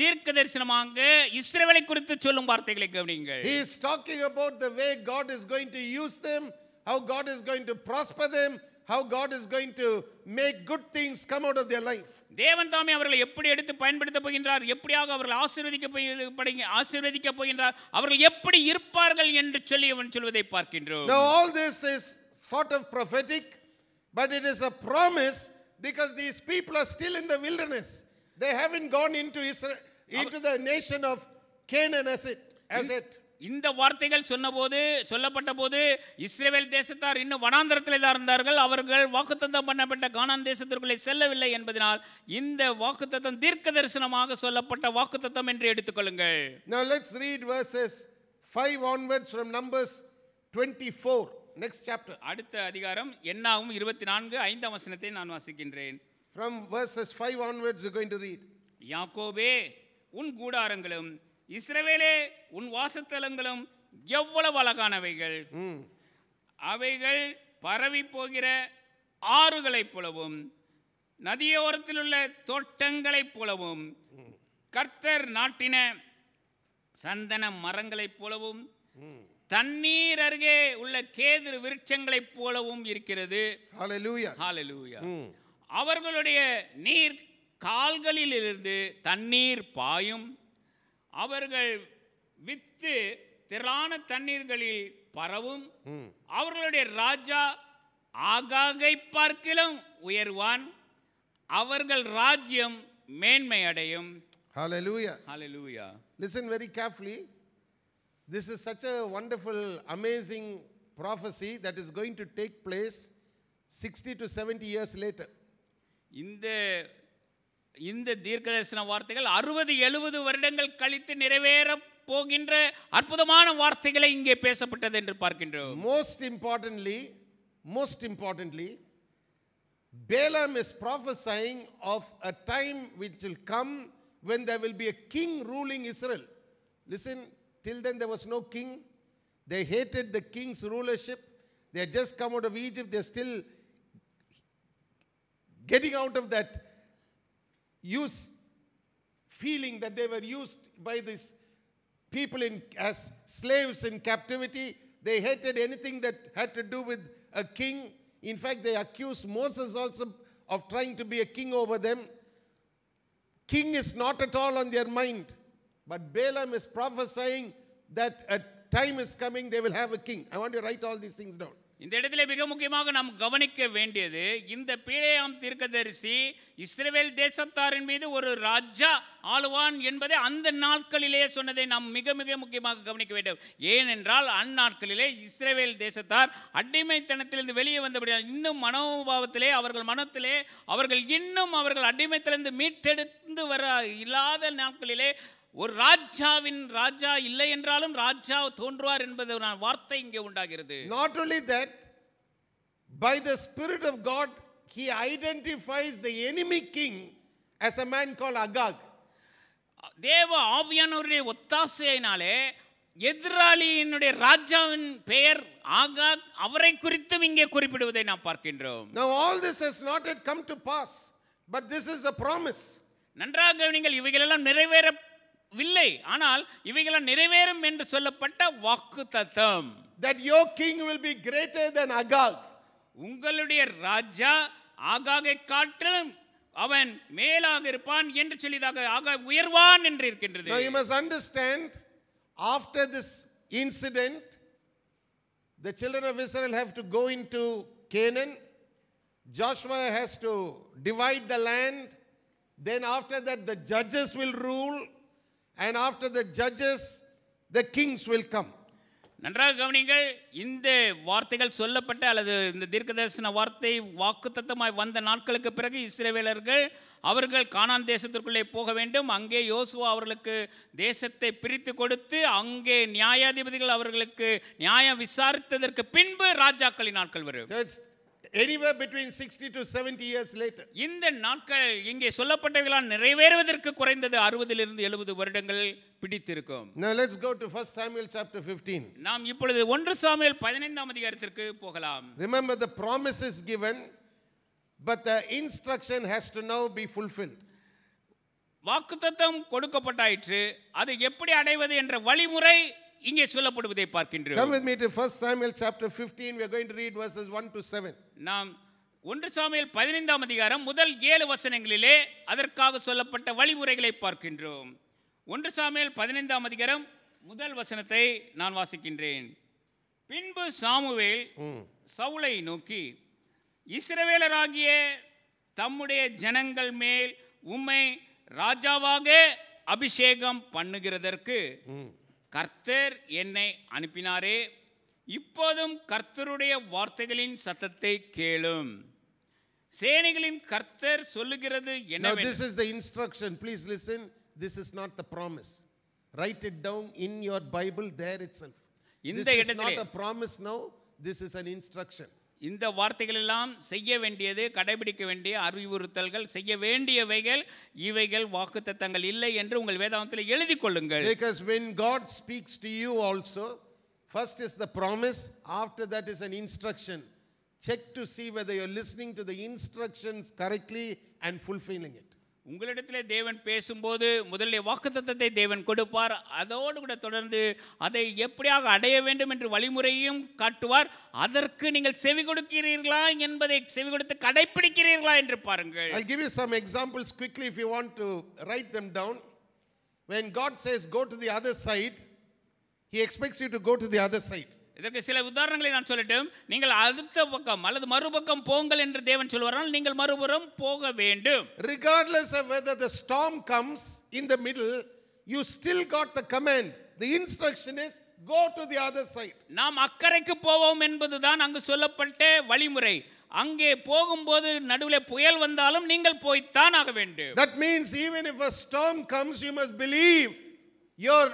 தீர்க்க தரிசனமாக இஸ்ரவேலை குறித்து சொல்லும் வார்த்தைகளை கவனியுங்கள். He is talking about the way God is going to use them, how God is going to prosper them, how God is going to make good things come out of their life. தேவன் தாமே அவர்களை எப்படி எடுத்து பயன்படுத்த போகின்றார், எப்படியாக அவர்கள் ஆசீர்வதிக்க போகின்றார், அவர்கள் எப்படி இருப்பார்கள் என்று சொல்லி அவன் சொல்வதை பார்க்கின்றோம். Now all this is sort of prophetic, but it is a promise because these people are still in the wilderness. They haven't gone into Israel, into the nation of Canaan as it. இந்த வார்த்தைகள் சொல்லப்பட்ட போது இஸ்ரவேல் தேசத்தார் இன்னும் வனாந்தரத்தில் தான் இருந்தார்கள். அவர்கள் வாக்குத்தத்தம் பண்ணப்பட்ட கானான் தேசத்திற்குள்ளே செல்லவில்லை என்பதனால் இந்த வாக்குத்தத்தம் தீர்க்க தரிசனமாக சொல்லப்பட்ட வாக்குத்தத்தம் என்று எடுத்துக்கொள்ளுங்கள். Now let's read verses 5 onwards from Numbers 24. next chapter. அடுத்த அதிகாரம் என்னாகும் 24 5ஆம் வசனத்தை நான் வாசிக்கின்றேன். From verses 5 onwards you're going to read. யாக்கோபே உன் கூடாரங்களும் இஸ்ரவேலே உன் வாசத்தலங்களும் எவ்வளவு அழகானவைகள். அவைகள் பரவி போகிற ஆறுகளைப் போலவும் நதியோரத்தில் உள்ள தோட்டங்களைப் போலவும் கர்த்தர் நாட்டின சந்தன மரங்களைப் போலவும் தண்ணீர் அருகே உள்ள கேதுரு விருட்சங்களைப் போலவும் இருக்கிறது. Hallelujah. ஹalleluya. அவர்களுடைய நீர் கால்களிலிருந்து தண்ணீர் பாயும். அவர்கள் வித்து திரளான தண்ணீர்களில் பரவும். அவர்களுடைய ராஜா ஆகாகை பார்க்கிலும் உயர்வான். அவர்கள் ராஜ்யம் மேன்மை அடையும். Hallelujah. Hallelujah. Listen very carefully. This is such a wonderful, amazing prophecy that is going to take place 60 to 70 years later. இந்த தீர்க்கதரிசன வார்த்தைகள் 60-70 வருடங்கள் கழித்து நிறைவேற போகின்ற அற்புதமான வார்த்தைகளை இங்கே பேசப்பட்டது என்று பார்க்கின்றோம். Most importantly, Balaam is prophesying of a time which will come when there will be a king ruling Israel. Listen, till then there was no king. They hated the king's rulership. They had just come out of Egypt. They're still getting out of that feeling that they were used by these people as slaves in captivity. They hated anything that had to do with a king. In fact, they accused Moses also of trying to be a king over them. King is not at all on their mind. But Balaam is prophesying that a time is coming, they will have a king. I want you to write all these things down. இந்த இடத்துல மிக முக்கியமாக நாம் கவனிக்க வேண்டியது, இந்த பிலேயாம் தீர்க்கதரிசி இஸ்ரவேல் தேசத்தாரின் மீது ஒரு ராஜா ஆளுவான் என்பதை அந்த நாட்களிலே சொன்னதை நாம் மிக மிக முக்கியமாக கவனிக்க வேண்டும். ஏனென்றால் அந்நாட்களிலே இஸ்ரவேல் தேசத்தார் அடிமைத்தனத்திலிருந்து வெளியே வந்தபடியால் இன்னும் மனோபாவத்திலே அவர்கள் மனத்திலே அவர்கள் அடிமைத்திலிருந்து மீட்டெடுத்து வர இல்லாத நாட்களிலே ஒரு ராஜா இல்லை என்றாலும் ராஜா தோன்றுவார் என்பது ஒரு வார்த்தை இங்கே உண்டாகிறது. Not only that, by the Spirit of God, he identifies the enemy king as a man called Agag. தேவ ஆவியானவருடைய ஒத்தாசையினாலே எதிராளியினுடைய ராஜாவின் பெயர் ஆகாக், அவரை குறித்தும் இங்கே குறிப்பிடுவதை நாம் பார்க்கின்றோம். Now all this has not yet come to pass, but this is a promise. நன்றாக நீங்கள் இவைகளெல்லாம் நிறைவேறவில்லை, ஆனால் இவைகளெல்லாம் நிறைவேறும் என்று சொல்லப்பட்ட வாக்குத்தத்தம். That your king will be greater than Agag. உங்களுடைய ராஜா ஆகாகை காட்டிலும் அவன் மேலாக இருப்பான் என்று சொல்லியதாக ஆகாக் உயர்வான் என்று இருக்கின்றது. Now you must understand, after this incident, the children of Israel have to go into Canaan. Joshua has to divide the land. Then after that the judges will rule, and after the judges the kings will come. நன்றாக கவனிங்கள், இந்த வார்த்தைகள் சொல்லப்பட்ட அல்லது இந்த தீர்க்கதரிசன வார்த்தை வாக்குத்தத்தமாய் வந்த நாட்களுக்கு பிறகு இஸ்ரவேலர்கள் அவர்கள் கானான் தேசத்திற்குள்ளே போக வேண்டும். அங்கே யோசுவா அவர்களுக்கு தேசத்தை பிரித்து கொடுத்து அங்கே நியாயாதிபதிகள் அவர்களுக்கு நியாயம் விசாரித்ததற்கு பின்பு ராஜாக்களின் நாட்கள் வரும். Anywhere between 60 to 70 years later. இந்த நாட்கள் இங்கே சொல்லப்பட்டவைகளால் நிறைவேறுவதற்கு குறைந்தது 60 இருந்து 70 வருடங்கள் பிடித்திருக்கும். Now let's go to 1 Samuel chapter 15. நாம் இப்பொழுது 1 சாமுவேல் 15ஆம் அதிகாரத்திற்கு போகலாம். Remember, the promise is given, but the instruction has to now be fulfilled. வாக்குத்தத்தம் கொடுக்கப்பட்டாயிற்று, அதை எப்படி அடைவது என்ற வழிமுறை இங்கே சொல்லப்படுவதை பார்க்கின்றோம். Come with me to 1 Samuel chapter 15. We are going to read verses 1 to 7. நாம் 1 சாமுவேல் 15ஆம் அதிகாரம் முதல் 7 வசனங்களிலே அதற்காக சொல்லப்பட்ட வழிமுறைகளை பார்க்கின்றோம். 1 சாமுவேல் 15ஆம் அதிகாரம் முதல் வசனத்தை நான் வாசிக்கின்றேன். பின்பு சாமுவேல் சவுலை நோக்கி, இஸ்ரவேலராகிய தம்முடைய ஜனங்கள் மேல் உம்மை ராஜாவாக அபிஷேகம் பண்ணுகிறதற்கு கர்த்தர் என்னை அனுப்பினாரே, இப்போதும் கர்த்தருடைய வார்த்தைகளின் சத்தத்தை கேளும். சேனைகளின் கர்த்தர் சொல்லுகிறது என்னவென்றால். Now this is the instruction. Please listen. This is not the promise. Write it down in your Bible there itself. This is not a promise now. this is an instruction. இந்த வார்த்தைகள் எல்லாம் செய்ய வேண்டியது, கடைபிடிக்க வேண்டிய அறிவுறுத்தல்கள், செய்ய வேண்டியவைகள், இவைகள் வாக்குத்தத்தங்கள் இல்லை என்று உங்கள் வேதாகமத்தில் எழுதிக் கொள்ளுங்கள். Because when God speaks to you also, first is the promise, after that is an instruction. Check to see whether you're listening to the instructions correctly and fulfilling it. உங்களிடத்திலே தேவன் பேசும்போது முதலில் வாக்குத்தத்தத்தை தேவன் கொடுப்பார். அதோடு கூட தொடர்ந்து அதை எப்படியாக அடைய வேண்டும் என்று வழிமுறையும் காட்டுவார். அதற்கு நீங்கள் செவி கொடுக்கிறீர்களா என்பதை செவி கொடுத்து கடைபிடிக்கிறீர்களா என்று பாருங்கள். I'll give you some examples quickly if you want to write them down. When God says go to the other side, He expects you to go to the other side. இதற்கு சில உதாரணங்களை நான் சொல்லட்டும். நீங்கள் அடுத்த பக்கம் அல்லது மறுபக்கம் போங்கள் என்று தேவன் சொல்வாரால் நீங்கள் மறுபுறம் போக வேண்டும். Regardless of whether the storm comes in the middle, you still got the command. The instruction is go to the other side. நாம் அக்கறைக்கு போவோம் என்பதுதான் அங்கு சொல்லப்பட்ட வழிமுறை. அங்கே போகும்போது நடுவில் புயல் வந்தாலும் நீங்கள் போய்த்தான் ஆக வேண்டும். That means even if a storm comes, you must believe your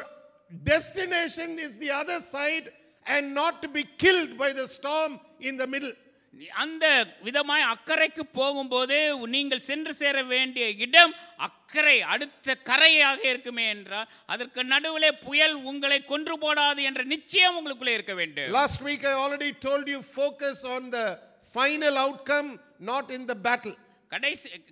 destination is the other side and not to be killed by the storm in the middle. அந்த விதமாய் அக்கறைக்கு போகும்போது நீங்கள் சென்று சேர வேண்டிய இடம் அக்கறை அடுத்த கரையாக இருக்குமே என்றால் அதற்கு நடுவிலே புயல் உங்களை கொன்று போடாது என்ற நிச்சயம் உங்களுக்குள்ளே இருக்க வேண்டும். Last week I already told you, focus on the final outcome, not in the battle.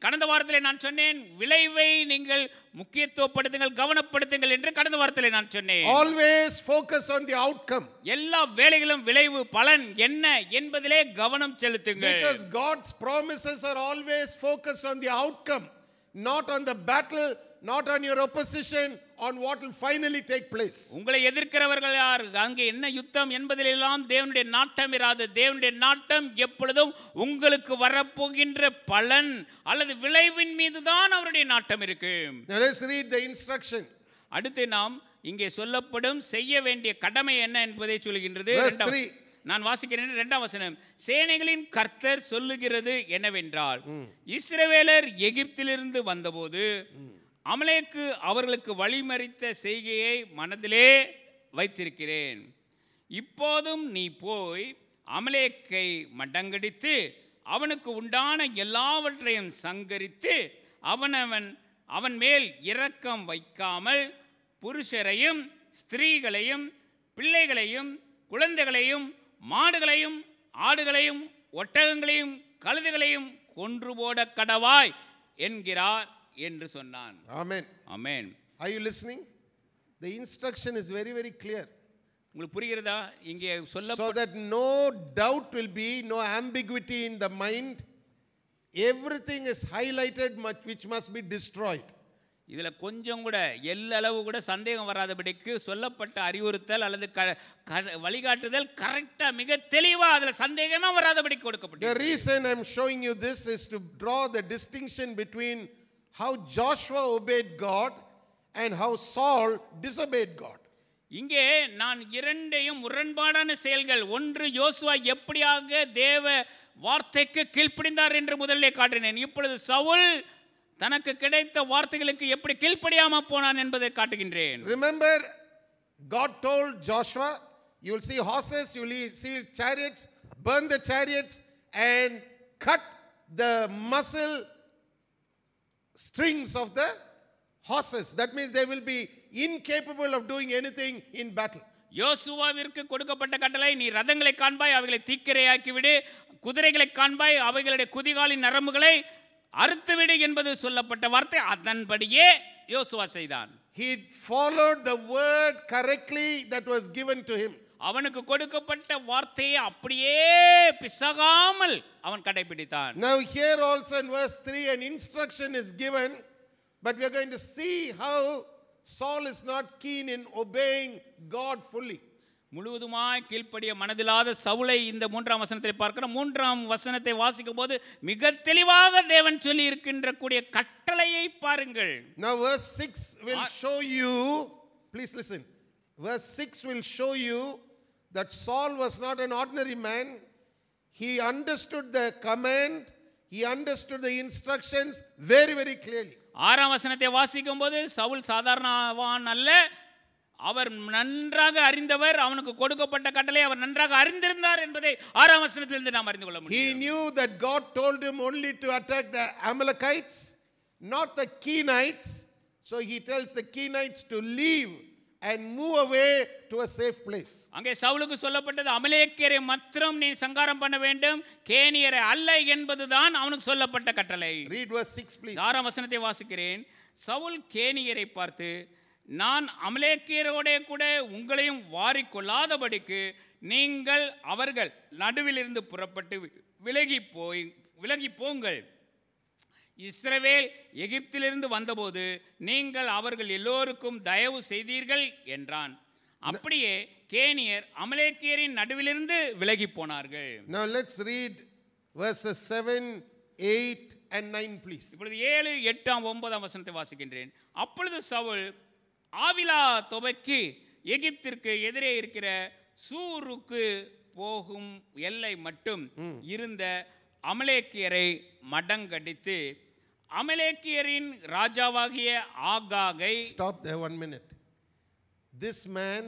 கடந்த வாரத்திலே நான் சொன்னேன், விளைவை நீங்கள் முக்கியத்துவப்படுத்துங்கள், கவனப்படுத்துங்கள் என்று கடந்த வாரத்திலே நான் சொன்னேன். Always focus on the outcome. எல்லா வேளைகளிலும் விளைவு பலன் என்ன என்பதிலே கவனம் செலுத்துங்கள். Because God's promises are always focused on the outcome, not on the battle, not on your opposition, on what will finally take place. உங்களை எதிர்க்கிறவர்கள் யார், அங்கே என்ன யுத்தம் என்பதிலெல்லாம் தேவனுடைய நாட்டம் இராது. தேவனுடைய நாட்டம் எப்பொழுதும் உங்களுக்கு வரப்போகின்ற பலன் அல்லது விளைவின் மீதுதான் அவருடைய நாட்டம் இருக்கு. Now let's read the instruction. அடுத்து நாம் இங்கே சொல்லப்படும் செய்ய வேண்டிய கடமை என்ன என்பதை சொல்கின்றது. நான் வாசிக்கிறேன் 2ஆம் வசனம். சேனைகளின் கர்த்தர் சொல்லுகிறது என்னவென்றால், இஸ்ரவேலர் எகிப்திலிருந்து வந்தபோது அமலேக்கு அவர்களுக்கு வழிமறித்த செய்கையை மனதிலே வைத்திருக்கிறேன். இப்போதும் நீ போய் அமலேக்கை மடங்கடித்து அவனுக்கு உண்டான எல்லாவற்றையும் சங்கரித்து அவன் மேல் இரக்கம் வைக்காமல் புருஷரையும் ஸ்திரீகளையும் பிள்ளைகளையும் குழந்தைகளையும் மாடுகளையும் ஆடுகளையும் ஒட்டகங்களையும் கழுதைகளையும் கொன்று போட கடவாய் என்கிறார் என்று சொன்னான். Amen. Amen. Are you listening? The instruction is very, very clear. உங்களுக்கு புரிகிறதா? இங்கே so that no doubt will be, no ambiguity in the mind. Everything is highlighted which must be destroyed. இதுல கொஞ்சம் கூட எல்லளவு கூட சந்தேகம் வராதபடிக்கு சொல்லப்பட்ட அறிவுறுத்தல் அல்லது வழிகாட்டுதல் கரெக்டா மிக தெளிவா அதுல சந்தேகமே வராதபடிக்கு கொடுக்கப்பட்டது. The reason I am showing you this is to draw the distinction between how Joshua obeyed God and how Saul disobeyed God. இங்கே நான் இரண்டையும் முரண்பாடான செயல்கள், ஒன்று யோசுவா எப்படியாக தேவ வார்த்தைக்கு கீழ்ப்படிந்தார் என்று முதல்ல காட்டினேன். இப்பொழுது சவுல் தனக்கு கிடைத்த வார்த்தைகளுக்கு எப்படி கீழ்ப்படியாம போனான் என்பதை காட்டுகின்றேன். Remember, God told Joshua, you will see horses, you will see chariots, burn the chariots and cut the muscle strings of the horses. That means they will be incapable of doing anything in battle. யோசுவாவிற்கு கொடுக்கப்பட்ட கட்டளை, நீ ரதங்களை காண்பாய், அவைகளை தீக்கிரையாக்கி விடு, குதிரைகளை காண்பாய், அவைகளுடைய குதிகாலின் நரம்புகளை அறுத்துவிடு என்பது சொல்லப்பட்ட வார்த்தை. அதன்படியே யோசுவா செய்தான். He followed the word correctly that was given to him. அவனுக்கு கொடுக்கப்பட்ட வார்த்தையை அப்படியே பிசகாமல் அவன் கடைபிடித்தான். Now here also in verse 3 an instruction is given, but we are going to see how Saul is not keen in obeying God fully. முழுவதுமாய் கீழ்ப்படிய மனதில்லாத சவுலை இந்த 3ஆம் வசனத்தில் பார்க்கிறோம். 3ஆம் வசனத்தை வாசிக்கும் போது மிக தெளிவாக தேவன் சொல்லி இருக்கின்ற கூடிய கட்டளையை பாருங்கள். Now verse 6 will show you, please listen. Verse 6 will show you that Saul was not an ordinary man. He understood the command, he understood the instructions very, very clearly. 6ஆம் வசனத்தை வாசிக்கும் போது சவுல் சாதாரணவான் அல்ல, அவர் நன்றாக அறிந்தவர், அவனுக்கு கொடுக்கப்பட்ட கட்டளை அவர் நன்றாக அறிந்திருந்தார் என்பதை 6ஆம் வசனத்திலிருந்து நாம் அறிந்து கொள்ள He முடியும். knew that God told him only to attack the Amalekites, not the Kenites. So he tells the Kenites to leave and move away to a safe place. அங்கே சவுலுக்கு சொல்லப்பட்டது அமலேக்கியரை மாத்திரம் நீ சங்காரம் பண்ண வேண்டும், கேனியரை அல்ல என்பதுதான் அவனுக்கு சொல்லப்பட்ட கட்டளை. Read verse 6 please. 6ஆம் வசனத்தை வாசிக்கிறேன். சவுல் கேனியரை பார்த்து, நான் அமலேக்கியரோட கூட உங்களையும் வாரிக்கொள்ளாதபடிக்கு நீங்கள் அவர்கள் நடுவிலிருந்து புறப்பட்டு விலகி போங்கள். இஸ்ரவேல் எகிப்திலிருந்து வந்தபோது நீங்கள் அவர்கள் எல்லோருக்கும் தயவு செய்தீர்கள் என்றான். அப்படியே கேனியர் அமலேக்கியரின் நடுவிலிருந்து விலகி போனார்கள். Now let's read verses 7, 8 and 9 please. இப்பொழுது 7, 8, 9 வசனத்தை வாசிக்கின்றேன். அப்பொழுது சவுல் ஆவிலா துவக்கி எகிப்திற்கு எதிரே இருக்கிற சூருக்கு போகும் எல்லை மட்டும் இருந்த அமலேக்கியரை மடங்கடித்து அமலேக்கியரின் ராஜாவாகிய ஆகாகை. Stop there 1 minute. This man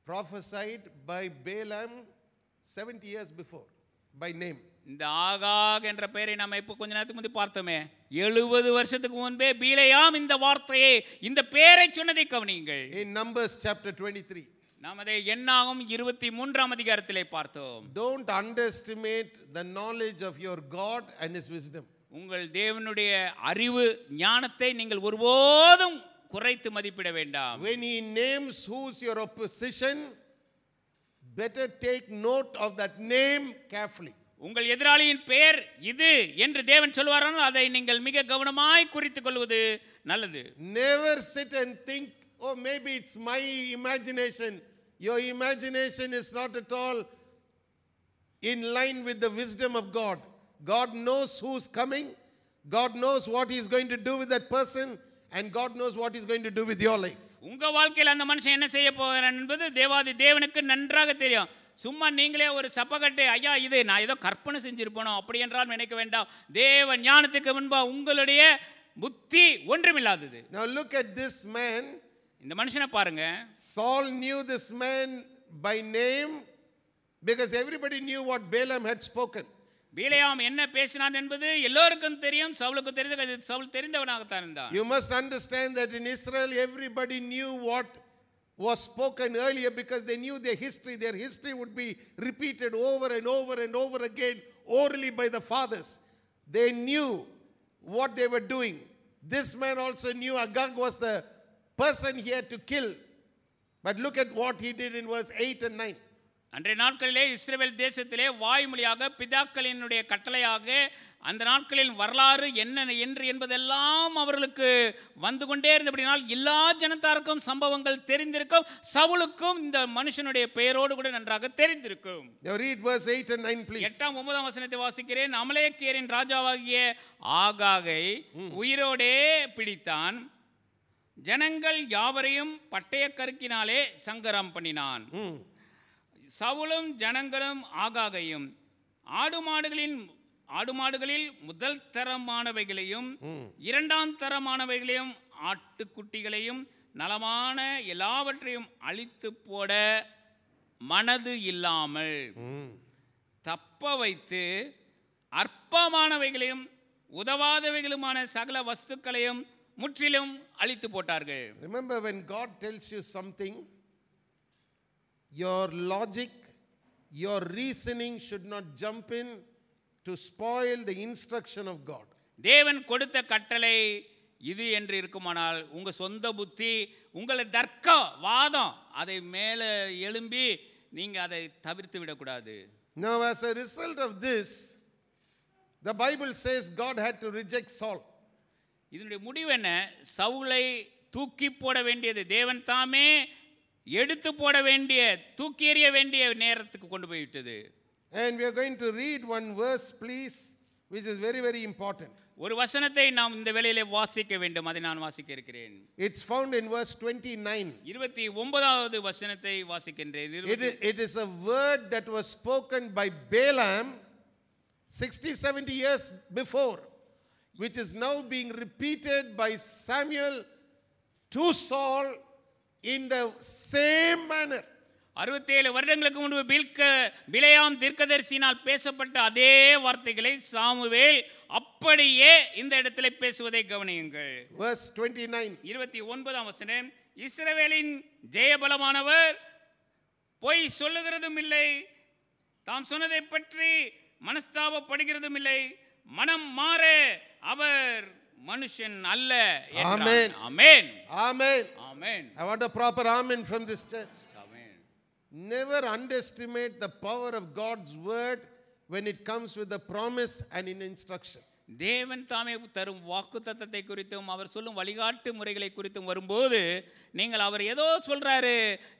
prophesied by Balaam 70 years before by name. இந்த ஆகாக் என்ற பெயரை நாம் இப்போ கொஞ்ச நேரத்துக்கு முந்தி பார்த்தோமே, 70 வருஷத்துக்கு முன்பே பீலேயாம் இந்த வார்த்தையை, இந்த பெயரை சொன்னதை கவனியுங்கள். In Numbers chapter 23. நாம் அதை என்னாகும் 23ஆம் அதிகாரத்திலே பார்த்தோம். Don't underestimate the knowledge of your God and his wisdom. உங்கள் தேவனுடைய அறிவு ஞானத்தை நீங்கள் ஒருபோதும் குறைத்து மதிப்பிட வேண்டாம். When he names who's your opposition, better take note of that name carefully. உங்கள் எதிராளியின் பெயர் இது என்று தேவன் சொல்வாரானால் அதை நீங்கள் மிக கவனமாய் குறித்துக் கொள்வது நல்லது. Never sit and think, oh maybe it's my imagination. Your imagination is not at all in line with the wisdom of God. God knows who's coming. God knows what he's going to do with that person, and God knows what he's going to do with your life. உங்க வாழ்க்கையில் அந்த மனுஷன் என்ன செய்ய போகிறான் என்பது தேவாதி தேவனுக்கு நன்றாக தெரியும். சும்மா நீங்களே ஒரு சப்பகட்டை, ஐயா இது நான் ஏதோ கற்பனை செஞ்சிருப்போனோ அப்படி என்றால் நினைக்க வேண்டாம். தேவ ஞானத்துக்கு முன்பா உங்களுடைய புத்தி ஒன்றுமில்லாதது. Now look at this man. இந்த மனுஷனை பாருங்க. Saul knew this man by name because everybody knew what Balaam had spoken. பீலேயாம் என்ன பேசினான் என்பது எல்லோருக்கும் தெரியும், சவுலுக்கு தெரிந்தது. சவுல் தெரிந்தவனாகத்தான் இருந்தான். You must understand that in Israel everybody knew what was spoken earlier because they knew their history. Their history would be repeated over and over and over again orally by the fathers. They knew what they were doing. This man also knew Agag was the person he had to kill. But look at what he did in verse 8 and 9. அன்றைய நாட்களிலே இஸ்ரவேல் தேசத்திலே வாய்மொழியாக பிதாக்களினுடைய கட்டளையாக அந்த நாட்களில் வரலாறு என்ன என்று என்பதெல்லாம் அவர்களுக்கு வந்து கொண்டே இருந்தபடினால் எல்லா ஜனத்தாருக்கும் சம்பவங்கள் தெரிந்திருக்கும். சவுலுக்கும் இந்த மனுஷனுடைய பெயரோடு கூட நன்றாக தெரிந்திருக்கும். Now read verse 8 and 9 please. 8ஆம் 9ஆம் வசனத்தை வாசிக்கிறேன். அமலேக்கியரின் ராஜாவாகிய ஆகாகை உயிரோடே பிடித்தான், ஜனங்கள் யாவரையும் பட்டய கருக்கினாலே சங்கரம் பண்ணினான். சவுலும் ஜனங்களும் ஆகாகையும் ஆடுமாடுகளில் முதல் தரமானவைகளையும் இரண்டாம் தரமானவைகளையும் ஆட்டுக்குட்டிகளையும் நலமான எல்லாவற்றையும் அழித்து போட மனது இல்லாமல் தப்ப வைத்து அற்பமானவைகளையும் உதவாதவைகளுமான சகல வஸ்துக்களையும் முற்றிலும் அழித்து போட்டார்கள். Remember, when God tells you something, your logic, your reasoning should not jump in to spoil the instruction of God. தேவன் கொடுத்த கட்டளை இது என்று இருக்குமானால் உங்க சொந்த புத்தி, உங்களை தர்க்க வாதம் அதை மேலே எழும்பி நீங்க அதை தவிர்த்து விடக்கூடாது. Now as a result of this, the Bible says God had to reject Saul. இதனுடைய முடிவு என்ன? சவுலை தூக்கி போட வேண்டியது தேவன் தாமே எடுத்து போட வேண்டிய, தூக்கி எறிய வேண்டிய நேரத்துக்கு கொண்டு போய் விட்டது. And we are going to read one verse please, which is very very important. ஒரு வசனத்தை நாம் இந்த வேளையிலே வாசிக்க வேண்டும். அதை நான் வாசிக்க இருக்கிறேன். It's found in verse 29. 29வது வசனத்தை வாசிக்கின்றேன். It is a word that was spoken by Balaam 60-70 years before, which is now being repeated by Samuel to Saul in the same manner. 67 வருடங்களுக்கு முன்பு பிலேயாம் தீர்க்கதரிசியினால் பேசப்பட்ட அதே வார்த்தைகளை சாமுவேல் அப்படியே இந்த இடத்துல பேசுவதை கவனியுங்கள். Verse 29. 29ஆம் வசனம், இஸ்ரவேலின் ஜெயபலமானவர் பொய் சொல்லுகிறதும் இல்லை, தாம் சொன்னதை பற்றி மனஸ்தாபப்படுகிறதும் இல்லை, மனம் மாற அவர் மனுஷன் அல்ல என்றார். Amen. Amen. Amen. Amen. I want a proper amen from this church. Amen. Never underestimate the power of God's word when it comes with a promise and in instruction. தேவன் தாமே தரும் வாக்குத்தத்தத்தை குறித்தும் அவர் சொல்லும் வழிகாட்டு முறைகளை குறித்தும் வரும்போது நீங்கள் அவர் ஏதோ சொல்றாரு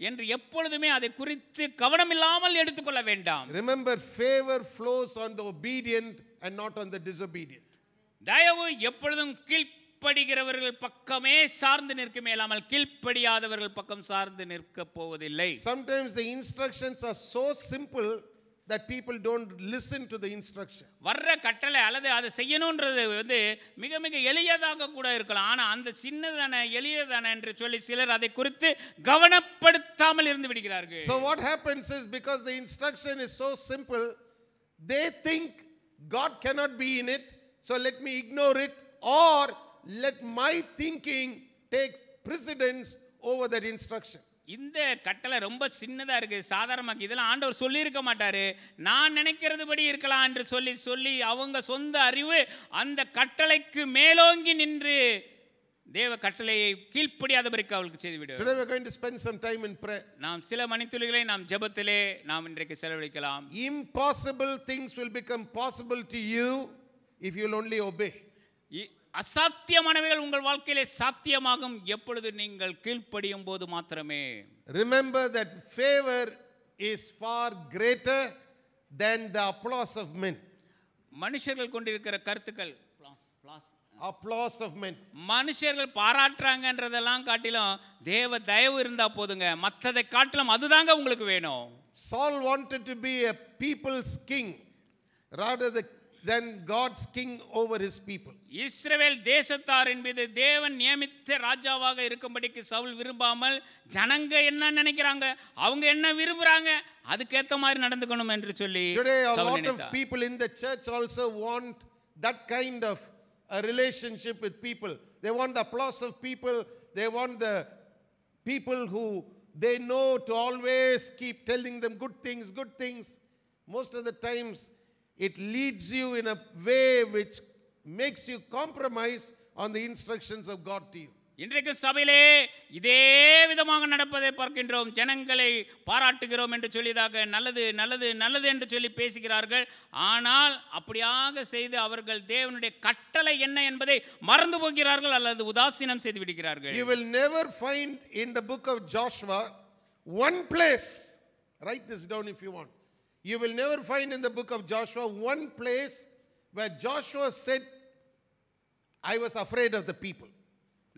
என்று எப்பொழுதுமே அதை குறித்து கவனம் இல்லாமல் எடுத்துக்கொள்ள வேண்டாம். Remember, favor flows on the obedient and not on the disobedient. தயவு எப்பொழுதும் கீழ்ப்படிகிறவர்கள் பக்கமே சார்ந்து நிற்குமே இல்லாமல் கீழ்ப்படியாதவர்கள் பக்கம் சார்ந்து நிற்க போவதில்லை. Sometimes the instructions are so simple that people don't listen to the instruction. வர்ற கட்டளை அல்லது அதை செய்யணும்ன்றது மிக மிக எளியதாக கூட இருக்கலாம். ஆனா அந்த சின்னதான எளியதான என்று சொல்லி சிலர் அதை குறித்து கவனப்படுத்தாமல் இருந்து விடுகிறார்கள். So what happens is, because the instruction is so simple, they think God cannot be in it, so let me ignore it, or let my thinking take precedence over that instruction. இந்த கட்டளை ரொம்ப சின்னதா இருக்கு, சாதாரணமாக இதெல்லாம் ஆண்டவர் சொல்லி இருக்க மாட்டாரு, நான் நினைக்கிறதுபடி இருக்கலாம் என்று சொல்லி சொல்லி அவங்க சொந்த அறிவு அந்த கட்டளைக்கு மேலோங்கி நின்று தேவ கட்டளையை கீழ்ப்படியாதபடிக்கு அவளுக்கு செய்து விடுவார். Today we are going to spend some time in prayer. நாம் சில மணித்துளிகளை நாம் ஜெபத்திலே நாம் இன்றைக்கு செலவழிக்கலாம். Impossible things will become possible to you if you will only obey. அசாத்தியமானவைகள் உங்கள் வாழ்க்கையிலே சாத்தியமாகும் எப்பொழுது நீங்கள் கீழ்ப்படியும் போது மாத்திரமே. Remember that favor is far greater than the applause of men. மனுஷர்கள் கொண்டிருக்கிற கருத்துக்கள், applause of men. மனுஷர்கள் பாராட்டுறாங்கன்றதெல்லாம் காட்டிலும் தேவ தயவு இருந்தா போதுங்க, மற்றதை காட்டிலும் அதுதாங்க உங்களுக்கு வேணும். Saul wanted to be a people's king rather than God's king over his people. இஸ்ரவேல் தேசத்தாரின் மீது தேவன் நியமித்த ராஜாவாக இருக்கும்படிக்கு சவுல் விரும்பாமல் ஜனங்க என்ன நினைக்கிறாங்க, அவங்க என்ன விரும்புறாங்க, அதுக்கேற்ற மாதிரி நடந்துக்கணும் என்று சொல்லி. Today a lot of people in the church also want that kind of a relationship with people. They want the applause of people. They want the people who they know to always keep telling them good things. Most of the times it leads you in a way which makes you compromise on the instructions of God to you. இன்றைக்கு சபையிலே இதே விதமாக நடப்பதை பார்க்கின்றோம். ஜனங்களை பாராட்டுகிறோம் என்று சொல்லியதாக நல்லது நல்லது நல்லது என்று சொல்லி பேசுகிறார்கள். ஆனால் அப்படியாக செய்து அவர்கள் தேவனுடைய கட்டளை என்ன என்பதை மறந்து போகிறார்கள் அல்லது உதாசீனம் செய்து விடுகிறார்கள். You will never find in the book of Joshua one place, write this down if you want. You will never find in the book of Joshua one place where Joshua said, I was afraid of the people.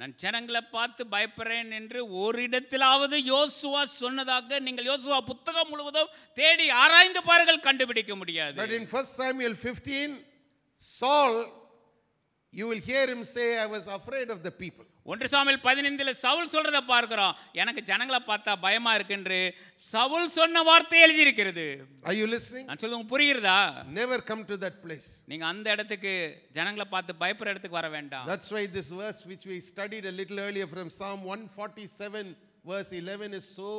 நான் ஜனங்களை பார்த்து பயப்படுறேன் என்று ஒரு இடத்திலாவது யோசுவா சொன்னதாக நீங்கள் யோசுவா புத்தகம் முழுவதும் தேடி ஆராய்ந்து பாருங்கள், கண்டுபிடிக்க முடியாது. But in 1 Samuel 15, Saul, you will hear him say, I was afraid of the people. 1 Samuel 15 Saul சொல்றத பார்க்கிறோம், எனக்கு ஜனங்களை பார்த்தா பயமா இருக்குன்னு சவுல் சொன்ன வார்த்தை எழுதி இருக்கிறது. Are you listening? நான் சொல்றது புரியுறதா? Never come to that place. நீங்க அந்த இடத்துக்கு ஜனங்களை பார்த்து பயப்படுற இடத்துக்கு வர வேண்டாம். That's why this verse which we studied a little earlier from Psalm 147 verse 11 is so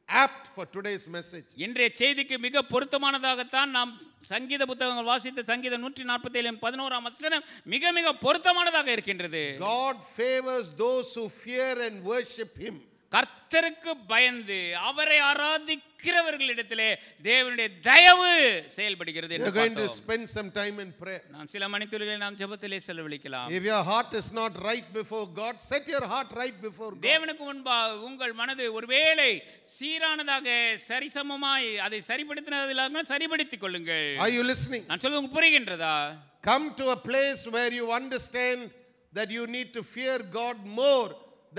apt for today's message. இன்றைய செய்திக்கு மிக பொருத்தமானதாகத்தான் நாம் சங்கீத புத்தகங்கள் வாசித்த சங்கீதம் 147:11 வசனம் மிக மிக பொருத்தமானதாக இருக்கின்றது. God favors those who fear and worship him. கர்த்தருக்கு பயந்து அவரை ஆராதிக்கிறவர்களிடத்திலே தேவனுடைய தயவு செயல்படுகிறது. We are going to spend some time in prayer. நாம் சில மணித்துளிகளை நாம் ஜெபத்திலே செலவழிக்கலாம். If your heart is not right before God, set your heart right before God. தேவனுக்கு முன்பாக உங்கள் மனது ஒருவேளை சீரானதாக சரிசமமாய் அதை சரிப்படுத்தினதில்லாமல் சரிப்படுத்திக் கொள்ளுங்கள். Are you listening? நான் சொல்றது உங்களுக்கு புரிகின்றதா? Come to a place where you understand that you need to fear God more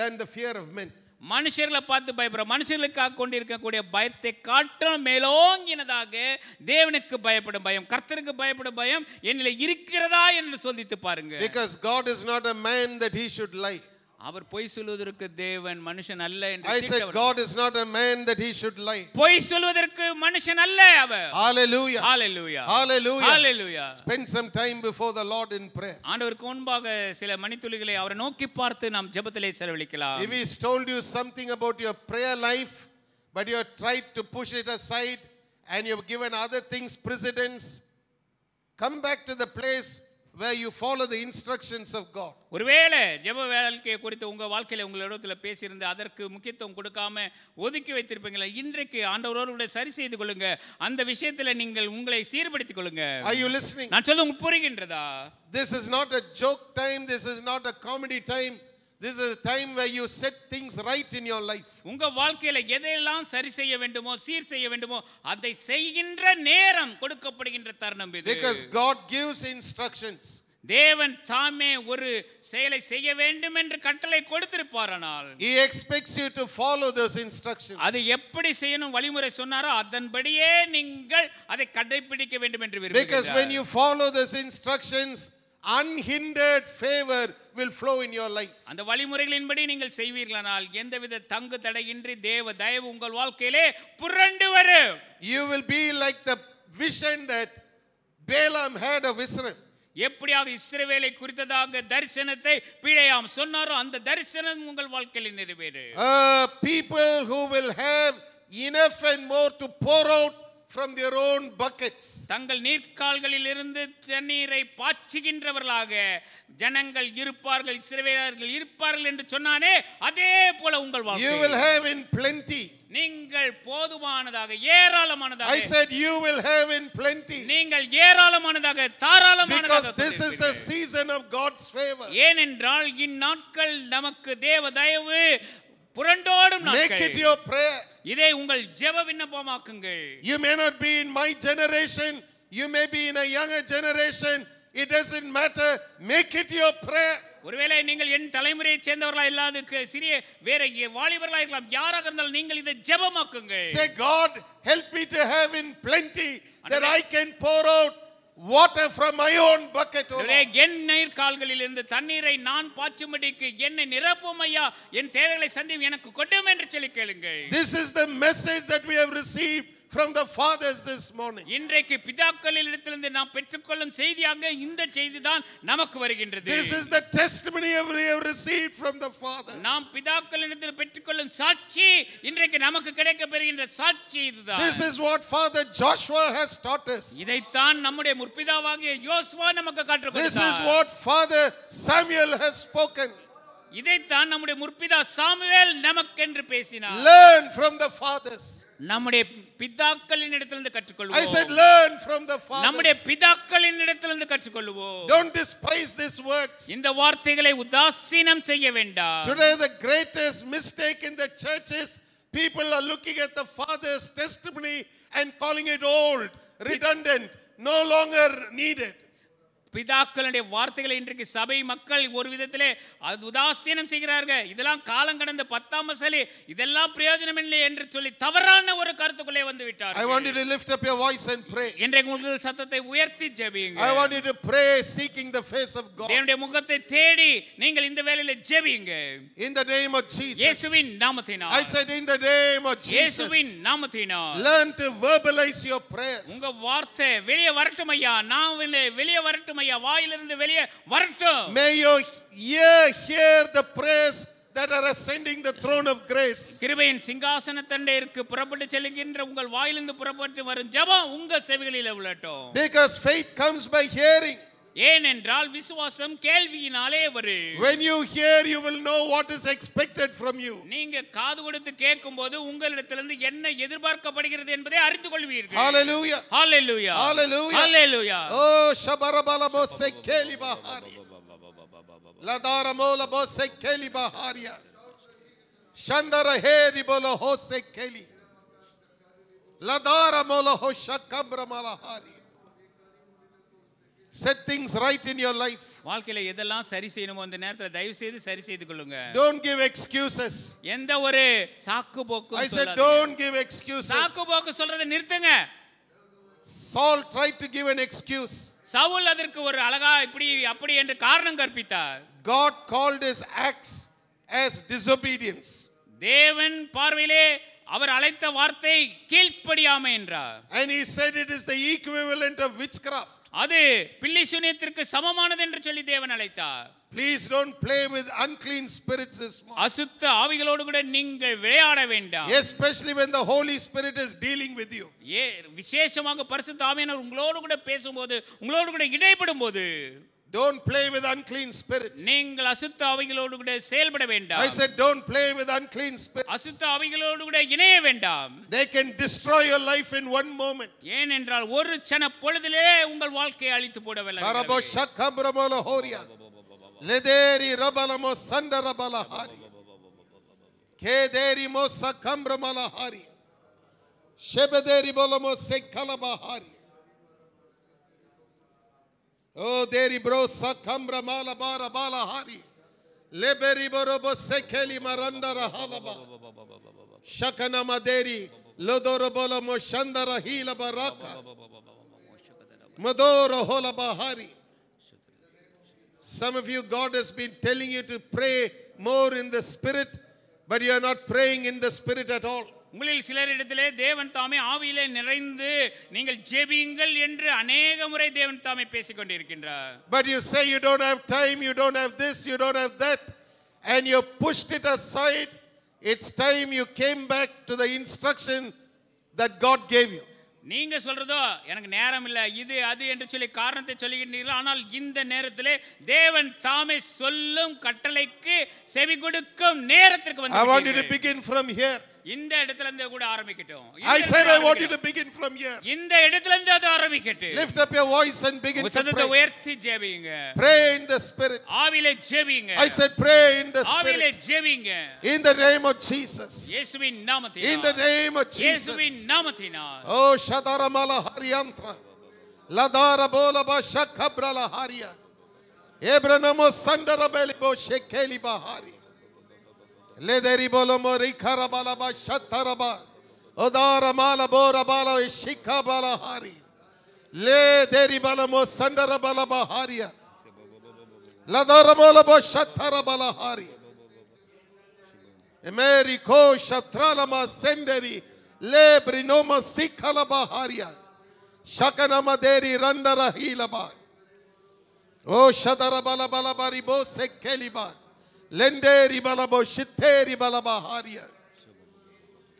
than the fear of men. மனுஷர்களை பார்த்து பயப்படுற மனுஷர்களுக்காக கொண்டிருக்கக்கூடிய பயத்தை காட்டிலும் மேலோங்கினதாக தேவனுக்கு பயப்படும் பயம், கர்த்தருக்கு பயப்படும் பயம் என்னில் இருக்கிறதா என்று சோதித்து பாருங்க. Because God is not a man that he should lie. அவர் பொய் சொல்வதற்கு தேவன் மனுஷன் அல்ல என்று I said God is not a man that he should lie. பொய் சொல்வதற்கு மனுஷன் அல்ல அவர். Hallelujah. Hallelujah. Hallelujah. Hallelujah. Spend some time before the Lord in prayer. ஆண்டவருக்கு முன்பாக சில மணித்துளிகளை அவரை நோக்கி பார்த்து நாம் ஜெபத்திலே செலவழிக்கலாம். If he's told you something about your prayer life, but you have tried to push it aside and you've given other things precedence, come back to the place where you follow the instructions of God. ஒருவேளை ஜெப வாழ்க்கையை குறித்து உங்க வாழ்க்கையில உங்களிடத்துல பேசியிருந்து அதற்கு முக்கியத்துவம் கொடுக்காம ஒதுக்கி வைத்திருப்பீங்களா, இன்றைக்கு ஆண்டவரோடு சரி செய்து கொள்ளுங்க. அந்த விஷயத்துல நீங்கள் உங்களை சீர்படுத்திக் கொள்ளுங்க. Are you listening? நான் சொல்றது உங்களுக்கு புரிகின்றதா? This is not a joke time, this is not a comedy time. This is a time where you set things right in your life. உங்க வாழ்க்கையில எதையெல்லாம் சரி செய்ய வேண்டுமோ சீர் செய்ய வேண்டுமோ அதை செய்கின்ற நேரம் கொடுக்கப்படுகின்ற தருணம் இது. Because God gives instructions. தேவன் தாமே ஒரு செயலை செய்ய வேண்டும் என்று கட்டளை கொடுத்திருப்பாரானால் He expects you to follow those instructions. அது எப்படி செய்யணும் வழிமுறை சொன்னாரோ அதன்படியே நீங்கள் அதை கடைபிடிக்க வேண்டும் என்று விரும்புகிறார். Because when you follow those instructions, unhindered favor will flow in your life. அந்த வழிமுறைகளின்படி நீங்கள் செய்வீர்களானால் எந்தவித தங்கு தடையின்றி தேவ தயவு உங்கள் வாழ்க்கையிலே புரண்டு வரும். You will be like the vision that Balaam had of Israel. எப்படியாவது இஸ்ரவேலை குறித்ததாக தரிசனத்தை பிழையாம் சொன்னாரோ அந்த தரிசனம் உங்கள் வாழ்க்கையில் நிறைவேறும். People who will have enough and more to pour out from their own buckets. தங்கள் நீர்க்கால்களில் இருந்து தண்ணீரை பாய்ச்சுகின்றவர்களாக ஜனங்கள் இருப்பார்கள், இஸ்ரவேலர்கள் இருப்பார்கள் என்று சொன்னானே அதே போல உங்கள் வாழ்க்கை. You will have in plenty. நீங்கள் போதுமானதாக ஏராளமானதாக. I said you will have in plenty. நீங்கள் ஏராளமானதாக தாராளமானதாக. Because this is the season of God's favor. ஏனென்றால் இந்நாட்கள் நமக்கு தேவ தயவு புரண்டோடும் நாட்கள். Make it your prayer. இதை உங்கள் ஜெப விண்ணப்பமாக்குங்கள். You may not be in my generation, you may be in a younger generation, it doesn't matter. Make it your prayer. ஒருவேளை நீங்கள் என் தலைமுறையை சேர்ந்தவர்களா இல்லாத சிறிய வேற வாலிபர்களா இருக்கலாம், யாராக இருந்தாலும் நீங்கள் இதை ஜெபமாக்குங்கள். Say, God, help me to have in plenty that I can pour out water from my own bucket. என் நீர்க்கால்களில் இருந்து தண்ணீரை நான் பாய்ச்சும்படிக்கு என்னை நிரப்பும் ஐயா, என் தேவைகளை சந்தியும் எனக்கு கொடும் என்று சொல்லி கேளுங்கள். This is the message that we have received from the fathers this morning. இன்றைக்கு பிதாக்களிடத்திலிருந்து நாம் பெற்றுக்கொள்ளும் செய்தியாக இந்த செய்திதான் நமக்கு வருகின்றது. This is the testimony we have received from the fathers. நாம் பிதாக்களிடத்தில் பெற்றுக்கொள்ளும் சாட்சி இன்றைக்கு நமக்கு கிடைக்க பெறுகின்ற சாட்சி இதுதான். This is what Father Joshua has taught us. இதைத்தான் நம்முடைய முற்பிதாவாகிய யோசுவா நமக்கு கற்றுக் கொடுத்தார். This is what Father Samuel has spoken. இதைத்தான் நம்முடைய முற்பிதா சாமுவேல் நமக்கென்று பேசினார். Learn from the fathers. நம்முடைய பிதாக்களின் இடத்திலிருந்து கற்றுக்கொள்வோம். I said learn from the fathers. நம்முடைய பிதாக்களின் இடத்திலிருந்து கற்றுக்கொள்வோம். Don't despise these words. இந்த வார்த்தைகளை உதாசீனம் செய்ய வேண்டாம். Today the greatest mistake in the church is people are looking at the father's testimony and calling it old, redundant, no longer needed. பிதாக்களுடைய வார்த்தைகளை இன்றைக்கு சபை மக்கள் ஒரு விதத்திலே அது உதாசீனம் செய்கிறார்கள். இதெல்லாம் காலம் கடந்த 10ஆம் வசனே இதெல்லாம் பிரயோஜனம் இல்லை என்று சொல்லி தவறான ஒரு கருத்துக்குள்ளே வந்து விட்டார்கள். I want you to lift up your voice and pray. இன்றைக்கு உங்கள் சத்தத்தை உயர்த்தி ஜெபியுங்க. I want you to pray seeking the face of God. தேவனுடைய முகத்தை தேடி நீங்கள் இந்த வேளையிலே ஜெபியுங்க. In the name of Jesus. இயேசுவின் நாமத்தினால். I said in the name of Jesus. இயேசுவின் நாமத்தினால். Learn to verbalize your prayers. உங்க வார்த்தை வெளியே வரட்டும் ஐயா. நாவிலே வெளியே வரட்டும் ஐயா. வாயிலிருந்து வெளியே வரட்டும். May your ear hear the prayers that are ascending the throne of grace. கிருபையின் சிங்காசனத்தண்டைக்கு புறப்பட்டு செல்கின்ற உங்கள் வாயிலிருந்து புறப்பட்டு வரும் ஜெபம் உங்க செவிகளிலே விழட்டும். Because faith comes by hearing. ஏனென்றால் விசுவாசம் கேள்வியினாலே வரும். When you hear, you will know what is expected from you. நீங்க காது கொடுத்து கேட்கும்போது உங்களிடத்திலிருந்து என்ன எதிர்பார்க்கப்படுகிறது என்பதை அறிந்து கொள்வீர்கள். Hallelujah. Hallelujah. Hallelujah. Hallelujah. Oh shabarabala bosekeli bahari. Ladara mola bosekeli baharia. Shandara heri bolo hosekeli. Ladara mola hoshakabra malahari. Set things right in your life. வாழ்க்கையில எதெல்லாம் சரி செய்யணுமோ அந்த நேரத்துல தயவு செய்து சரி செய்து கொள்ளுங்க. Don't give excuses. எந்த ஒரு சாக்கு போக்கு I said சொல்லாதீங்க. don't give excuses. சாக்கு போக்கு சொல்றதை நிறுத்துங்க. Saul tried to give an excuse. Saul அதற்கு ஒரு அழகா இப்படி அப்படி என்று காரணம் கற்பித்தார். God called his axe as disobedience. தேவன் பார்வையிலே அவர் அழைத்த வார்த்தை கீழ்ப்படியாமை என்றார். And he said it is the equivalent of witchcraft. அது பில்லி சூனியத்திற்கு சமமானது என்று சொல்லி தேவன் அழைத்தார். Please don't play with unclean spirits this morning. அசுத்த ஆவிகளோடு கூட நீங்கள் விளையாட வேண்டாம். Especially when the Holy Spirit is dealing with you. விசேஷமாக பரிசுத்த ஆவியானவர் உங்களோடு கூட பேசும்போது, உங்களோடு கூட இடைப்படும்போது, don't play with unclean spirits. நீங்கள் அசுத்த ஆவிகளோடு கூட செயல்பட வேண்டாம். I said don't play with unclean spirits. அசுத்த ஆவிகளோடு கூட இணைய வேண்டாம். They can destroy your life in one moment. ஏனென்றால் ஒரு க்ஷண பொழுதிலே உங்கள் வாழ்க்கையை அழித்து போட வல்லவர். Karabo shakabrabala horia. Lederi rabalamo sandarabala hari. Kederi mosa kambramala hari. Shebederi bolamo sekalaba hari. Oh, deri brosa kambra mala bara bala hari. Leberi borobo sekeli maranda rahalaba. Shakana maderi lodoro bolamo shandara hila baraka. Madoro hola bahari. Some of you, God has been telling you to pray more in the spirit, but you are not praying in the spirit at all. உங்களில் சிலரிடத்திலே தேவன் தாமே ஆவியிலே நிறைந்து நீங்கள் ஜெபியுங்கள் என்று அநேக முறை தேவன் தாமே பேசிக் கொண்டிருக்கின்றார். But you say you don't have time, you don't have this, you don't have that, and you pushed it aside. It's time you came back to the instruction that God gave you. நீங்க சொல்றதோ எனக்கு நேரம் இல்ல இது அது என்று சொல்லி காரணத்தை சொல்லுகிறீர்கள். ஆனால் இந்த நேரத்திலே தேவன் தாமே சொல்லும் கட்டளைக்கு செவி கொடுக்கும் நேரத்திற்கு வந்து I want you to begin from here. இந்த இடத்துல இருந்து கூட ஆரம்பிக்கட்டும். I said I want you to begin from here. இந்த இடத்துல இருந்து அது ஆரம்பிக்கட்டும். Lift up your voice and begin to சத்தத்தை pray. உயர்த்தி ஜெபிங்க. Pray in the spirit. ஆவியிலே ஜெபிங்க. I said pray in the ஆவியிலே spirit. ஜெபிங்க. In the name of Jesus. இயேசுவின் நாமத்தினால். In the name of Jesus. இயேசுவின் நாமத்தினால். Oh shadaramala hariyantra. Ladara bola ba shakabra la haria. Ebranamo sandara belibo shekeli bahari. Lederi bolomo rikarabala ba shataraba. Odara mala bora bala shikabala hari. Lederi balamo sandara bala baharia. Ladara mala ba shatarabala hari. Emeri ko shatralama senderi. Lebrinoma sikala baharia. Shakana maderi randara hilaba. O shadara bala bala baribo sekeliba. Lenderi balabo shiteri balabaharia.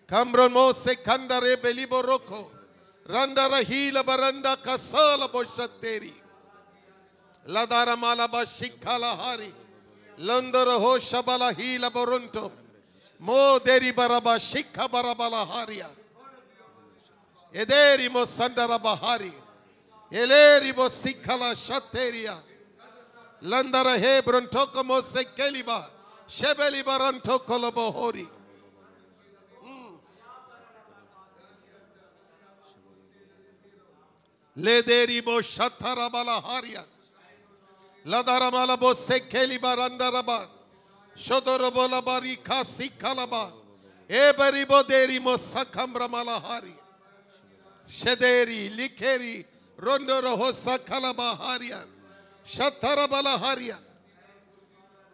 Kambron mose kandare belibo roko. Randara hila baranda kasala boshateri. Ladara malaba shikala hari. Londoro ho shabala hila boronto. Mo deri baraba shikha barabala haria. Ederi mo sandara bahari. Eleri mo sikala shateria. Landara hebron tokomo sekeliba. Shebeli baranto kolobohori. Lederi bo shatara balaharia. Ladara malabo sekeli barandaraba. Shodorobo labari kasi kalaba. Eberi boderi mo sakambra malahari. Shederi likeri rondoro hosa kalabaharia. Shatara balaharia.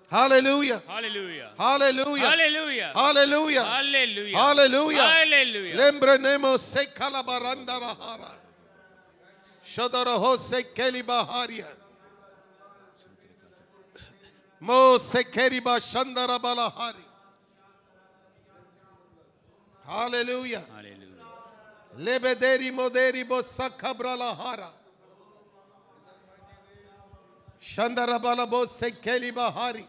Hallelujah. Hallelujah. Hallelujah. Hallelujah. Hallelujah. Hallelujah. Hallelujah. Hallelujah. Lembrenemo se kalabaranda rahara. Shodoro hose kelibaharia. Mo se keriba shandara balahari. Hallelujah. Hallelujah. Lebederi moderi bo sakabra lahara. Shandara balabo se kelibahari.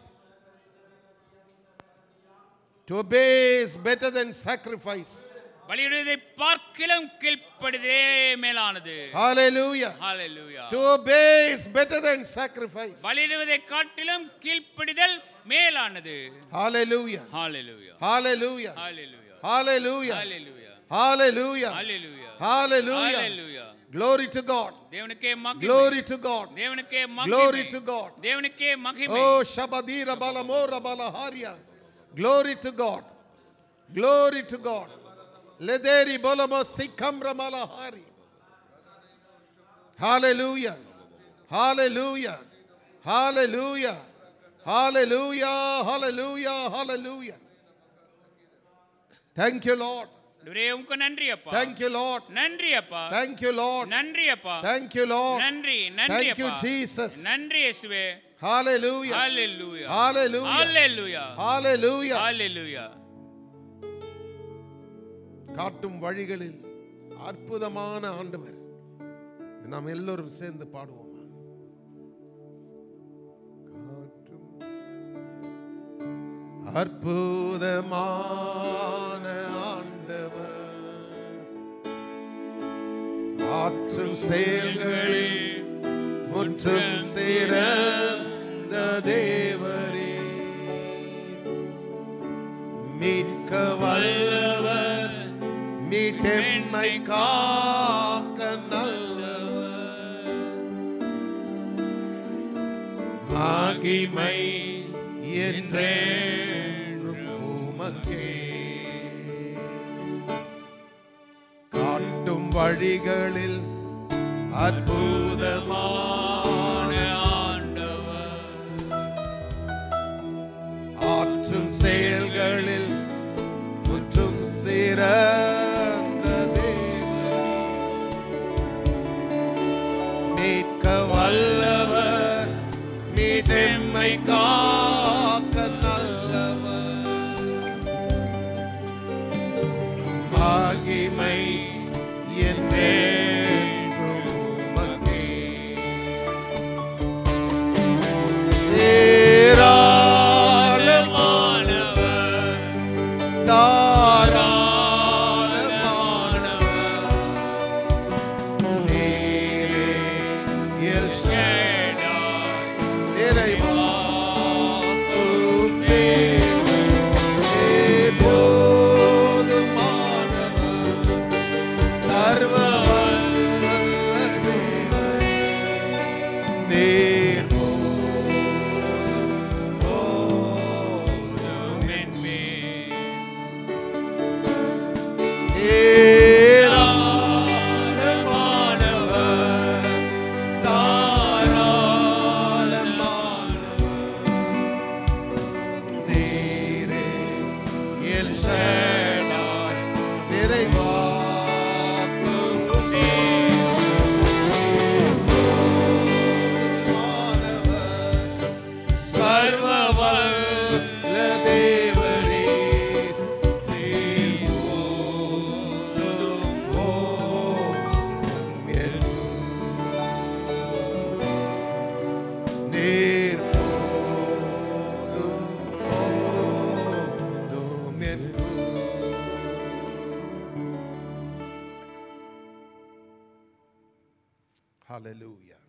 To obey is better than sacrifice. பலியிடுவதை பார்க்கிலும் கீழ்ப்படிதே மேலானது. Hallelujah. Hallelujah. To obey is better than sacrifice. பலியிடுவதை காட்டிலும் கீழ்ப்படிதல் மேலானது. Hallelujah. Hallelujah. Hallelujah. Hallelujah. Hallelujah. Hallelujah. Hallelujah. Hallelujah. Hallelujah. Hallelujah. Glory to God. தேவனுக்கே மகிமை. Glory to God. தேவனுக்கே மகிமை. Glory to God. தேவனுக்கே மகிமை. Oh, Shabadira Balamora Balaharia. Glory to God. Glory to God. Lederi Bolamo Sikambra Malahari. Hallelujah. Hallelujah. Hallelujah. Hallelujah, hallelujah, hallelujah. Thank you, Lord. ஆண்டவரே உமக்கு நன்றி அப்பா. Thank you, Lord. நன்றி அப்பா. Thank you, Lord. நன்றி அப்பா. Thank you, Lord. நன்றி நன்றி Thank you, அப்பா. Jesus. நன்றி இயேசுவே. Hallelujah. ஹalleluya. Hallelujah. ஹalleluya. Hallelujah. ஹalleluya. காட்டும் வழிகளில் அற்புதமான ஆண்டவர். நாம் எல்லோரும் சேர்ந்து பாடுவோம். அற்புதமான ஆண்டவர், ஆற்றும் செயல்களில் முற்றும் சிறந்த தேவரே, மீட்க வல்லவர், மீட்டெம்மை காக்க நல்லவர், மகிமை என்றே காட்டும் வழிகளில் அற்புதமான ஆண்டவர், ஆற்றும் செயல்களில் முற்றும் சிறந்த தேவன், மீட்க வல்லவர், மீட்டெம்மை காக்க நல்லவர், மகிமை என்றென்றும் உமக்கே. ஏராளமானவர், தாராளமானவர், நீரே எல் ஷடாய், நிறைவாக்கும் தேவன், போதுமானவர், சர்வ வல்ல தேவன், நீர் போதும் என்பேன். ஏராளமானவர், தாராளமானவர், நீரே எல் ஷடாய், நிறைவாக்கும் தேவன், சர்வ வல்ல தேவரே, நீர் போதும் போதும் நீர் போதும் போதும் என்று. Hallelujah.